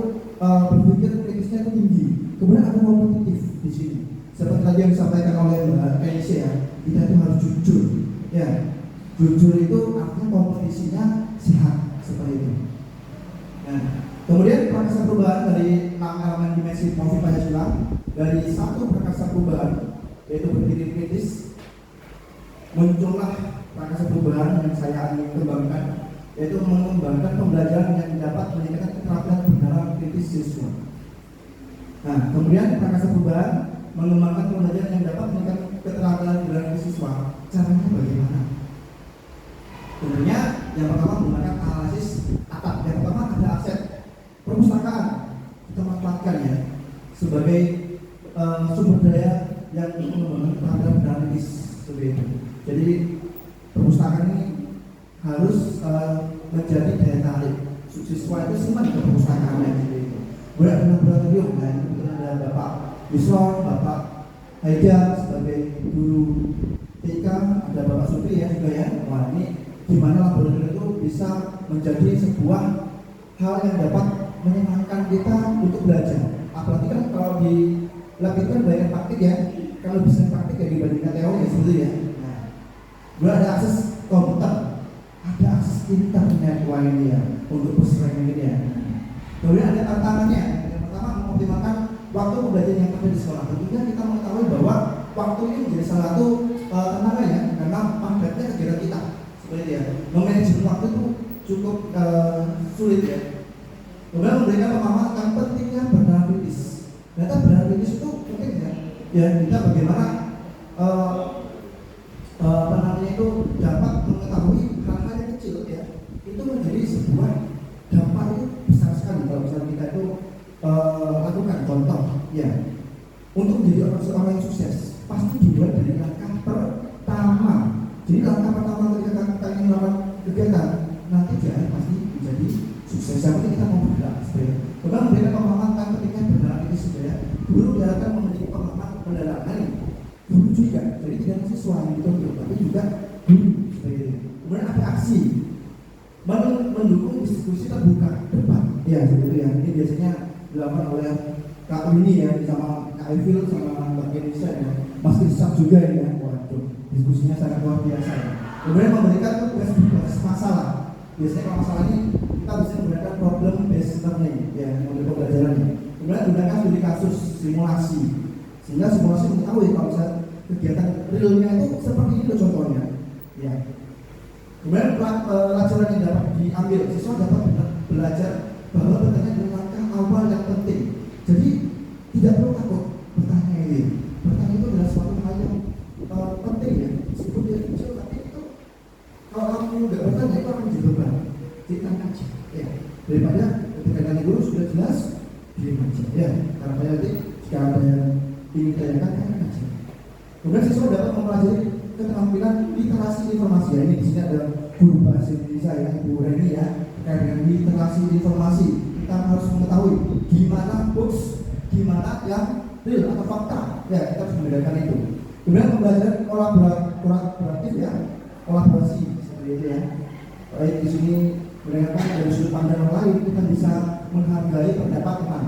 berpikir kritisnya itu tinggi. Kemudian ada kompetitif di sini. Seperti tadi yang disampaikan oleh Mbak Keisha ya, kita itu harus jujur. Ya, jujur itu artinya kompetisinya sehat seperti itu. Nah, kemudian prakasa perubahan dari 6 elemen dimensi motif Pancasila, dari satu prakasa perubahan yaitu berpikir kritis, muncullah prakasa perubahan yang saya ingin kembangkan, yaitu mengembangkan pembelajaran yang dapat meningkatkan keterampilan bernalar kritis siswa. Nah, kemudian prakasa perubahan mengembangkan pembelajaran yang dapat meningkatkan keterampilan bernalar kritis siswa. Caranya bagaimana? Sebenarnya yang pertama menggunakan analisis atap. Yang pertama ada aset perpustakaan, kita manfaatkan ya sebagai sumber daya yang mengembangkan keterampilan bernalar kritis seperti itu. Jadi perpustakaan ini harus menjadi daya tarik siswa itu simpan ke perpustakaan seperti itu. Kemudian ada laboratorium, nah kebetulan ada Bapak Yusron, Bapak Haidar sebagai guru TK, ada Bapak Supri ya juga ya. Wah ini gimana laboratorium itu bisa menjadi sebuah hal yang dapat menyenangkan kita untuk belajar. Apalagi kan kalau di lab itu kan banyak praktik ya, kalau bisa praktik ya dibandingkan teori ya seperti ya. Nah, kemudian ada akses komputer, ada akses internet wah ini ya untuk peserta ini ya. Kemudian ada tantangannya. Yang pertama mengoptimalkan waktu pembelajaran yang ada di sekolah. Tentunya kita mengetahui bahwa waktu ini menjadi salah satu tantangan ya, karena padatnya kegiatan kita seperti ya. Memanajemen waktu itu cukup sulit ya. Kemudian memberikan pemahaman tentang pentingnya bernalar kritis. Ternyata bernalar kritis itu penting ya. Ya kita bagaimana itu dapat mengetahui hal-hal yang kecil ya. Itu menjadi sebuah dampak itu besar sekali kalau misalnya kita itu lakukan contoh ya. Untuk menjadi seorang yang sukses pasti dimulai dari langkah pertama. Jadi langkah pertama ketika kita ingin melakukan kegiatan nanti dia pasti menjadi sukses. Yang penting kita mau bergerak seperti itu. Kemudian memberikan pemahaman tentang pentingnya bergerak itu supaya guru diharapkan memiliki pemahaman pendalaman guru juga. Jadi tidak hanya siswa yang ditonton tapi juga guru seperti itu. Kemudian ada aksi mendukung diskusi terbuka debat ya seperti itu ya. Ini biasanya dilakukan oleh Kak Winnie ya sama Kak Evil sama Mbak Indonesia ya. Mas Irsak juga ini ya. Waduh, diskusinya sangat luar biasa ya. Kemudian memberikan tugas masalah. Biasanya kalau masalah ini kita bisa menggunakan problem based learning ya untuk pembelajaran ini. Kemudian gunakan studi kasus simulasi sehingga simulasi mengetahui kalau misalnya kegiatan realnya itu seperti itu contohnya ya. Kemudian pelajaran yang dapat diambil siswa dapat belajar bahwa bertanya dengan langkah awal yang penting. Jadi tidak perlu takut bertanya ini. Bertanya itu adalah suatu hal yang penting ya. Meskipun dia kecil tapi itu kalau kamu tidak bertanya itu akan jadi beban. Kita aja ya. Daripada ketika tanya guru sudah jelas diam aja ya. Karena nanti jika ada yang ingin ditanyakan kan aja. Kemudian siswa dapat mempelajari keterampilan literasi informasi. Ya, ini di sini ada guru bahasa Indonesia ya, Ibu Reni ya, terkait dengan literasi informasi. Kita harus mengetahui gimana books, gimana yang real atau fakta. Ya, kita harus membedakan itu. Kemudian pembelajaran kolaboratif ya, kolaborasi seperti itu ya. Baik di sini mendengarkan dari sudut pandang orang lain, kita bisa menghargai pendapat teman.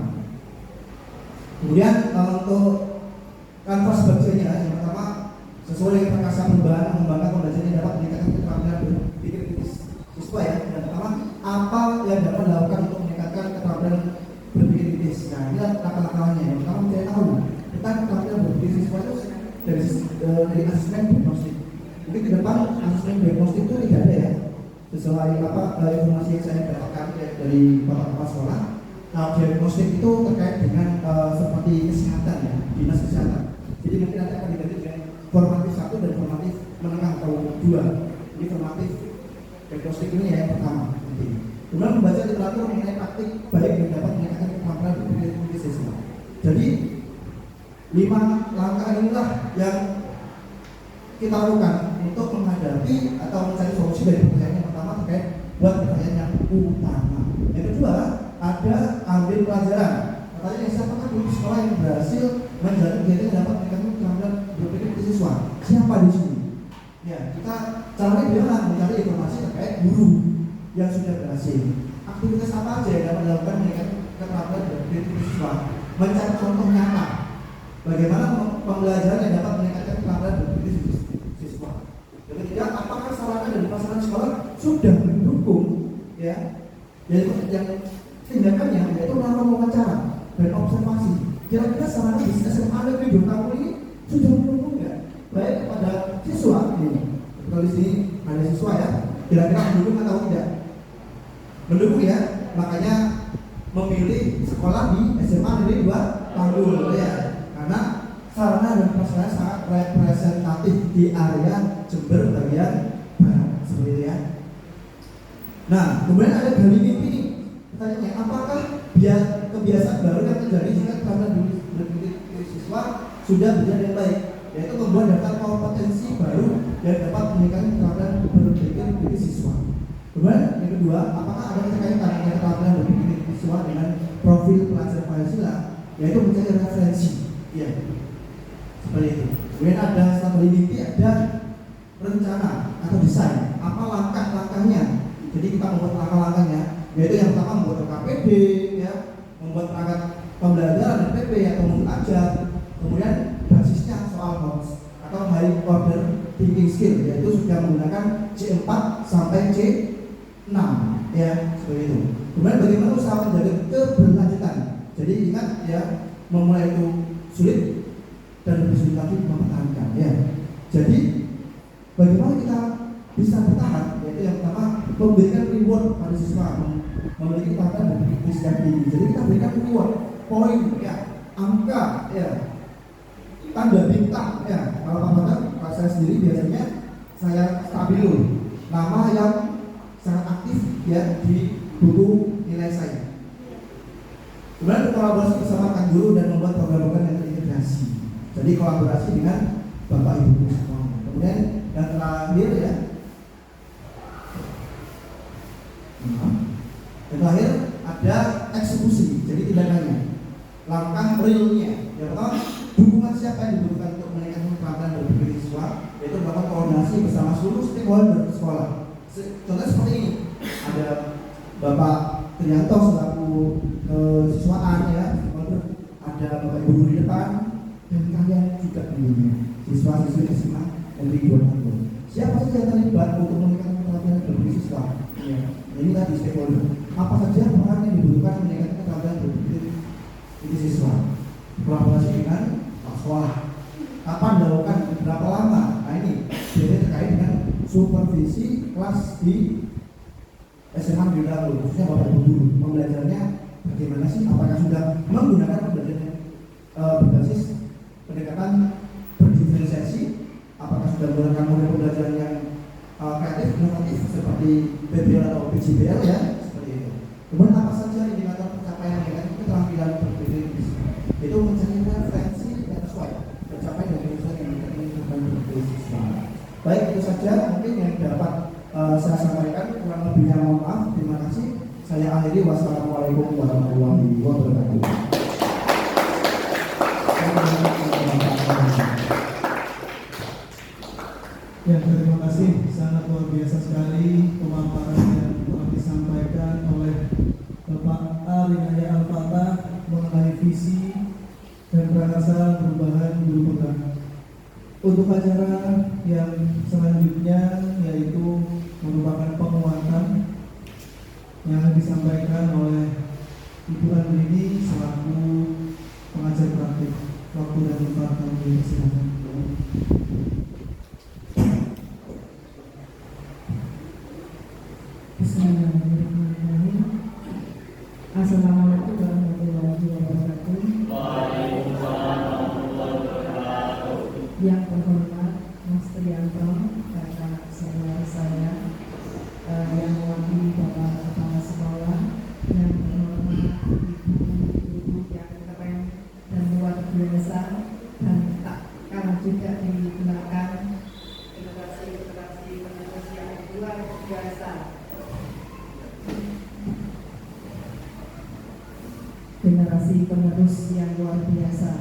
Kemudian untuk kanvas bacanya yang pertama sesuai dengan perkasa perubahan mengembangkan pembelajaran yang dapat meningkatkan keterampilan berpikir kritis siswa ya. Yang pertama, apa yang dapat dilakukan untuk meningkatkan keterampilan berpikir kritis? Nah, ini langkah-langkahnya. Yang pertama, mencari tahu tentang keterampilan berpikir siswa itu dari asesmen diagnostik. Mungkin ke depan asesmen diagnostik itu tidak ada ya, sesuai informasi yang saya dapatkan dari bapak kepala sekolah. Nah, diagnostik itu terkait dengan seperti kesehatan ya, dinas kesehatan. Jadi mungkin nanti akan diganti dengan formatif 1 dan formatif menengah atau 2. Ini formatif diagnostik ini ya yang pertama. Kemudian membaca literatur mengenai praktik baik yang dapat meningkatkan kemampuan berpikir kritis siswa. Jadi 5 langkah inilah yang kita lakukan untuk menghadapi atau mencari solusi dari pertanyaan yang pertama terkait buat pertanyaan yang utama. Yang kedua, ada ambil pelajaran. Pertanyaan siapakah guru sekolah yang berhasil menjalani kegiatan yang dapat meningkatkan kemampuan berpikir kritis siswa? Siapa di sini? Ya, kita caranya biarlah mencari informasi terkait guru yang sudah berhasil. Aktivitas apa aja yang dapat dilakukan meningkatkan keterampilan berpikir kritis siswa? Mencari contoh nyata. Bagaimana pembelajaran yang dapat meningkatkan keterampilan berpikir siswa? Yang ketiga, apakah sarana dan prasarana sekolah sudah mendukung ya? Yaitu yang tindakannya yaitu melakukan wawancara dan observasi. Kira-kira sarana di SMA negeri 2 tahun ini sudah mendukung nggak? Baik kepada siswa ini. Kalau di sini ada siswa ya, kira-kira mendukung atau tidak? Mendukung ya. Makanya memilih sekolah di SMA negeri 2 tahun ya. Karena sarana dan prasarana sangat representatif di area Jember bagian barat seperti itu ya. Nah, kemudian ada gali mimpi nih. Pertanyaannya, apakah kebiasaan baru yang terjadi jika keterampilan berpikir siswa sudah berjalan dengan baik, yaitu membuat daftar kompetensi baru yang dapat meningkatkan keterampilan berpikir siswa. Kemudian yang kedua, apakah ada keterkaitan antara keterampilan berpikir siswa dengan profil pelajar Pancasila, yaitu mencari referensi. Ya, seperti itu. Kemudian ada strategi mimpi, ada rencana atau desain. Apa langkah-langkahnya? Jadi kita membuat langkah-langkahnya, yaitu yang pertama membuat KPD, ya, membuat perangkat pembelajaran PP atau mengajar. Kemudian basisnya soal hoax atau high order thinking skill, yaitu sudah menggunakan C4 sampai C6, ya, seperti itu. Kemudian bagaimana usaha menjaga keberlanjutan. Jadi ingat ya, memulai itu sulit dan lebih sulit lagi mempertahankan ya. Jadi bagaimana kita bisa bertahan, yaitu yang pertama memberikan reward pada siswa memiliki kemampuan berpikir yang tinggi. Jadi kita berikan reward, poin ya, angka ya, tanda bintang ya. Kalau saya sendiri biasanya saya stabilo nama yang sangat aktif ya di buku nilai saya. Kemudian kolaborasi bersama rekan guru dan membuat program-program yang terintegrasi. Jadi kolaborasi dengan bapak ibu semua. Kemudian yang terakhir ya, yang terakhir ada eksekusi. Jadi tindakannya, langkah realnya. Yang pertama, dukungan siapa yang dibutuhkan untuk meningkatkan keterampilan berpikir siswa, yaitu melakukan koordinasi bersama seluruh stakeholder sekolah. Contohnya seperti ini, ada Bapak Trianto selaku siswaan ya, ada Bapak Ibu di depan, dan kalian juga di siswa-siswi SMA negeri 2 tahun. Siapa saja yang terlibat untuk meningkatkan keterampilan berpikir siswa? Ya, ini tadi stakeholder. Apa saja peran yang dibutuhkan meningkatkan keterampilan berpikir siswa? Kolaborasi dengan sekolah. Kapan dilakukan? Berapa lama? Nah ini biasanya terkait dengan supervisi kelas di SMA di dahulu, khususnya Bapak Ibu guru. Pembelajarannya bagaimana sih? Apakah sudah menggunakan pembelajaran berbasis pendekatan berdiferensiasi? Apakah sudah menggunakan model pembelajaran yang kreatif, inovatif seperti PBL atau PJBL ya? Seperti itu. Kemudian apa saja indikator pencapaian dengan keterampilan berpikir itu mencari referensi yang sesuai tercapai dari usaha yang meningkatkan berpikir siswa. Baik, itu saja mungkin yang dapat saya sampaikan, kurang lebihnya mohon maaf. Terima kasih. Saya akhiri. Wassalamualaikum warahmatullahi wabarakatuh. Ya, terima kasih. Sangat luar biasa sekali pemaparan yang telah disampaikan oleh Bapak Arinaya Al-Fatah mengenai visi dan prakarsa perubahan guru pegang. Untuk acara yang selanjutnya yaitu merupakan penguatan yang disampaikan oleh Ibu Andrini selaku pengajar praktik. Waktu dan tempat kami silakan. Bismillahirrahmanirrahim. Assalamualaikum warahmatullahi wabarakatuh. Waalaikumsalam warahmatullahi wabarakatuh. Yang terhormat Mas Trianto, kakak senior saya, yang mewakili Bapak Kepala Sekolah, yang terhormat ibu-ibu yang keren dan luar biasa, dan tak kalah juga di belakang generasi penerus yang luar biasa. Generasi penerus yang luar biasa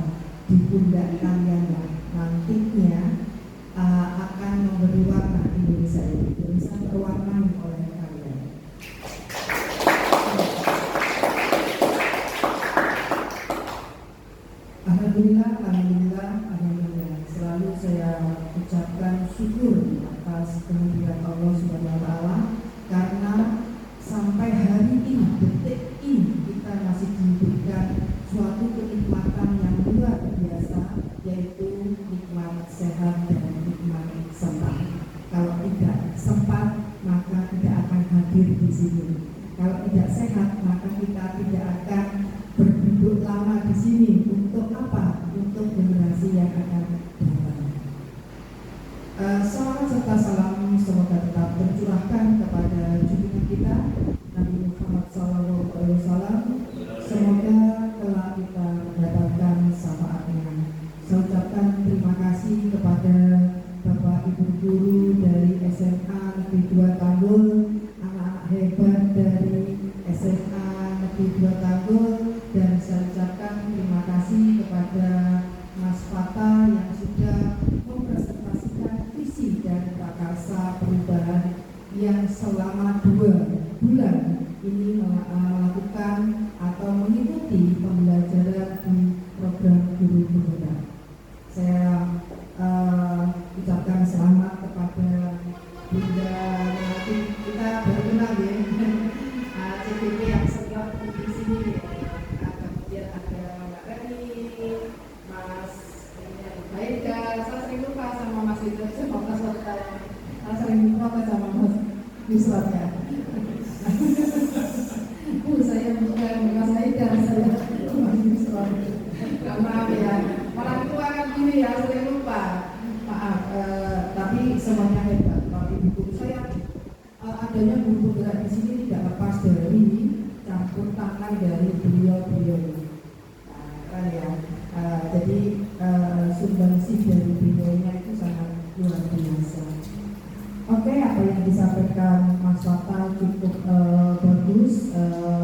di pundak kalian yang nantinya akan memberi warna Indonesia ini, bisa berwarnai oleh kalian. Alhamdulillah, alhamdulillah, alhamdulillah. Selalu saya ucapkan syukur atas kehadiran Allah Subhanahu wa taala karena sampai hari ini, detik ini kita masih diberikan suatu kenikmatan yang luar biasa, yaitu nikmat sehat dan nikmat sempat. Kalau tidak sempat, maka tidak akan hadir di sini. Kalau tidak sehat, maka kita tidak akan berduduk lama di sini. Untuk apa? Untuk generasi yang akan datang. Salawat serta salam semoga tetap tercurahkan kepada junjungan kita Nabi Muhammad SAW. Semoga telah kita mendapatkan syafaatnya. Saya ucapkan terima kasih kepada Bapak Ibu guru dari SMA Negeri 2 Tanggul, anak-anak hebat dari SMA Negeri 2 Tanggul, dan saya ucapkan terima kasih kepada Mas Fatah yang sudah mempresentasikan visi dan prakarsa perubahan yang selama 2 bulan ini melakukan atau mengikuti pembelajaran di program guru bergerak. Saya ucapkan selamat kepada Bunda Melati. Kita baru kenal ya, CPP yang senior di sini. Kemudian ada Mbak Reni, Mas Baika. Saya sering lupa sama Mas Wito, sama Mas Wita. Saya sering lupa sama Mas Wiswatnya. Saya bukan Mas Haidar, saya Mas Wiswat. Maaf ya, orang tua kan gini ya, sering lupa. Maaf, tapi semuanya hebat. Bapak Ibu guru saya, adanya guru bergerak di sini tidak lepas dari campur tangan dari beliau-beliau. Kan ya, jadi sumbangsih dari beliaunya itu sangat luar biasa. Oke, apa yang disampaikan Mas Fatah cukup bagus,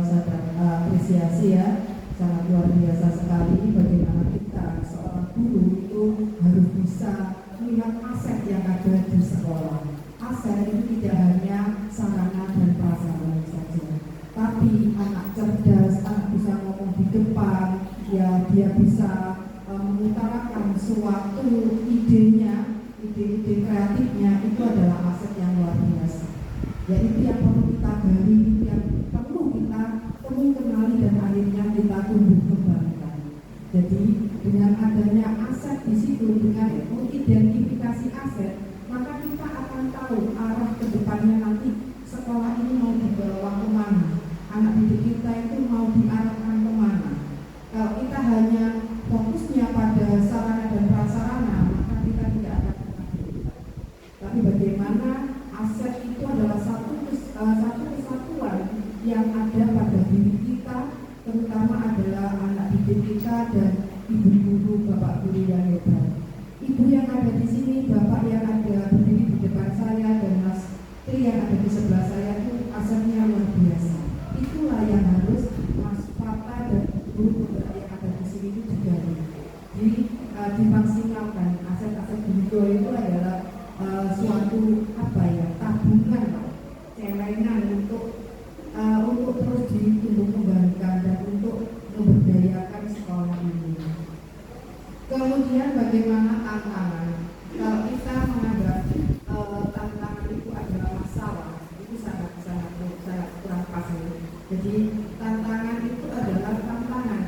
saya apresiasi ya, sangat luar biasa sekali. Bagaimana kita seorang guru itu harus bisa melihat aset yang ada di sekolah. Aset itu tidak hanya sarana dan prasarana saja, tapi anak cerdas, anak bisa ngomong di depan, ya dia bisa mengutarakan suatu idenya, ide-ide kreatifnya, itu adalah aset yang luar biasa. Ya itu yang perlu kita gali, yang perlu kita kenali dan akhirnya kita tumbuh kembangkan. Jadi dengan adanya aset di situ, dengan mengidentifikasi aset, maka kita akan tahu arah ke depannya nanti sekolah ini mau dibawa kemana, anak didik kita itu mau diarahkan kemana. Kalau kita hanya fokusnya pada sarana dan prasarana, maka kita tidak akan pernah bergerak. Tapi bagaimana aset itu adalah satu kesatuan yang ada pada diri kita, terutama adalah anak didik kita dan ibu guru, bapak guru yang hebat. Ibu yang ada di sini, bapak yang ada berdiri di depan saya, dan Mas Tri yang kepentingan untuk terus ditumbuh kembangkan dan untuk memberdayakan sekolah ini. Kemudian bagaimana tantangan? Kalau kita menganggap tantangan itu adalah masalah, itu sangat kurang pas. Jadi tantangan itu adalah tantangan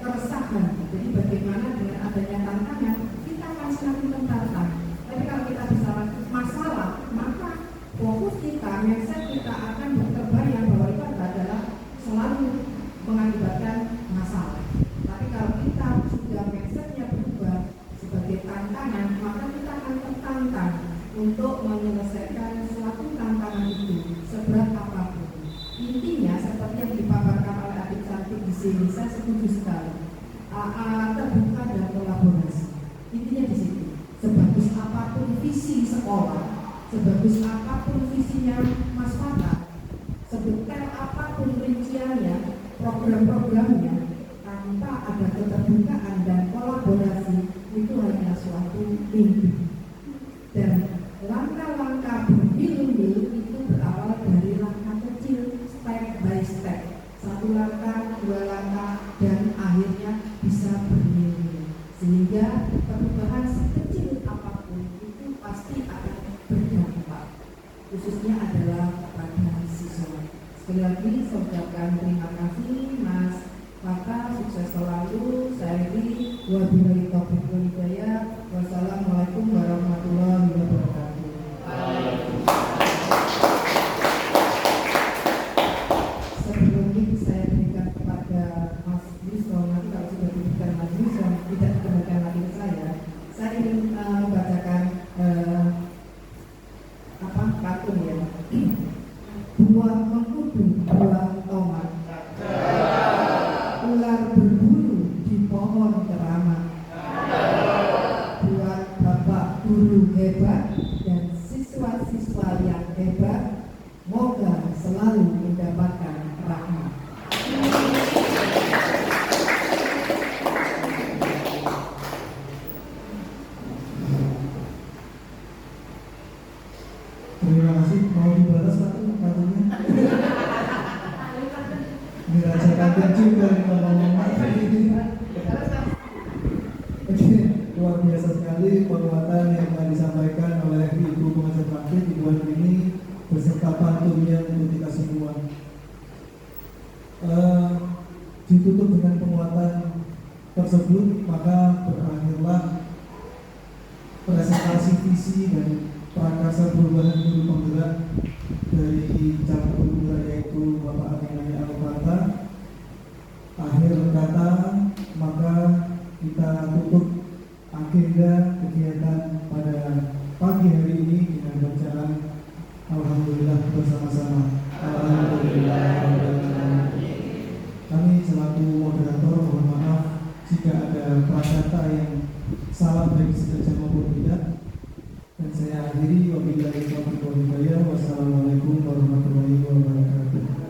keresahan. Jadi bagaimana dengan adanya tantangan kita akan semakin tertantang. Tapi kalau kita bicara masalah, maka fokus kita, mindset kita akan terbayang bahwa itu adalah selalu mengakibatkan masalah. Tapi kalau kita sudah mindsetnya berubah sebagai tantangan, maka kita akan tertantang untuk menyelesaikan suatu tantangan itu seberat apapun. Intinya seperti yang dipaparkan oleh adik cantik di sini, saya setuju sekali. Terbuka dan kolaborasi. Intinya di situ. Sebagus apapun visi sekolah, sebagus apapun visinya Mas Fata, sedetail apapun rinciannya, program-programnya, tanpa ada keterbukaan dan kolaborasi, itu hanya suatu mimpi. Dan langkah-langkah bermil-mil itu berawal dari langkah kecil, step by step. Satu langkah, dua langkah, dan akhirnya bisa bermil-mil. Sehingga perubahan sekecil apapun itu pasti akan berdampak. Khususnya adalah kepada siswa. Sekali lagi saya ucapkan terima kasih Mas Fata, sukses selalu. Saya Ri, wabillahi taufiq wal hidayah. Wassalamualaikum warahmatullahi wabarakatuh. Sebelum ini saya berikan kepada Mas Yusron, nanti kalau sudah diberikan Mas Yusron tidak dikemukakan lagi ke saya ingin membacakan pantun ya. Buah mengkudu, buah tomat, ular berbulu di pohon keramat. Buat bapak guru hebat dan siswa-siswa yang hebat, moga selalu mendapatkan rahmat. Terima kasih. Mau dibalas pantun-pantunnya? Dirasakan juga ngomong-ngomong. Oke, luar biasa sekali penguatan yang telah disampaikan oleh Ibu Pengajar Praktik Ibu ini beserta pantunnya untuk kita semua. Ditutup dengan penguatan tersebut, maka berakhirlah presentasi visi dan prakarsa perubahan guru penggerak dari calon guru yaitu Bapak Aminai Al-Fata. Akhir kata, maka kita tutup agenda kegiatan pada pagi hari ini dengan bacaan Alhamdulillah bersama-sama. Alhamdulillah. Kami selaku moderator mohon maaf jika ada prasangka yang salah baik sengaja maupun tidak. Dan saya akhiri wabillahi taufiq wal hidayah. Wassalamualaikum warahmatullahi wabarakatuh.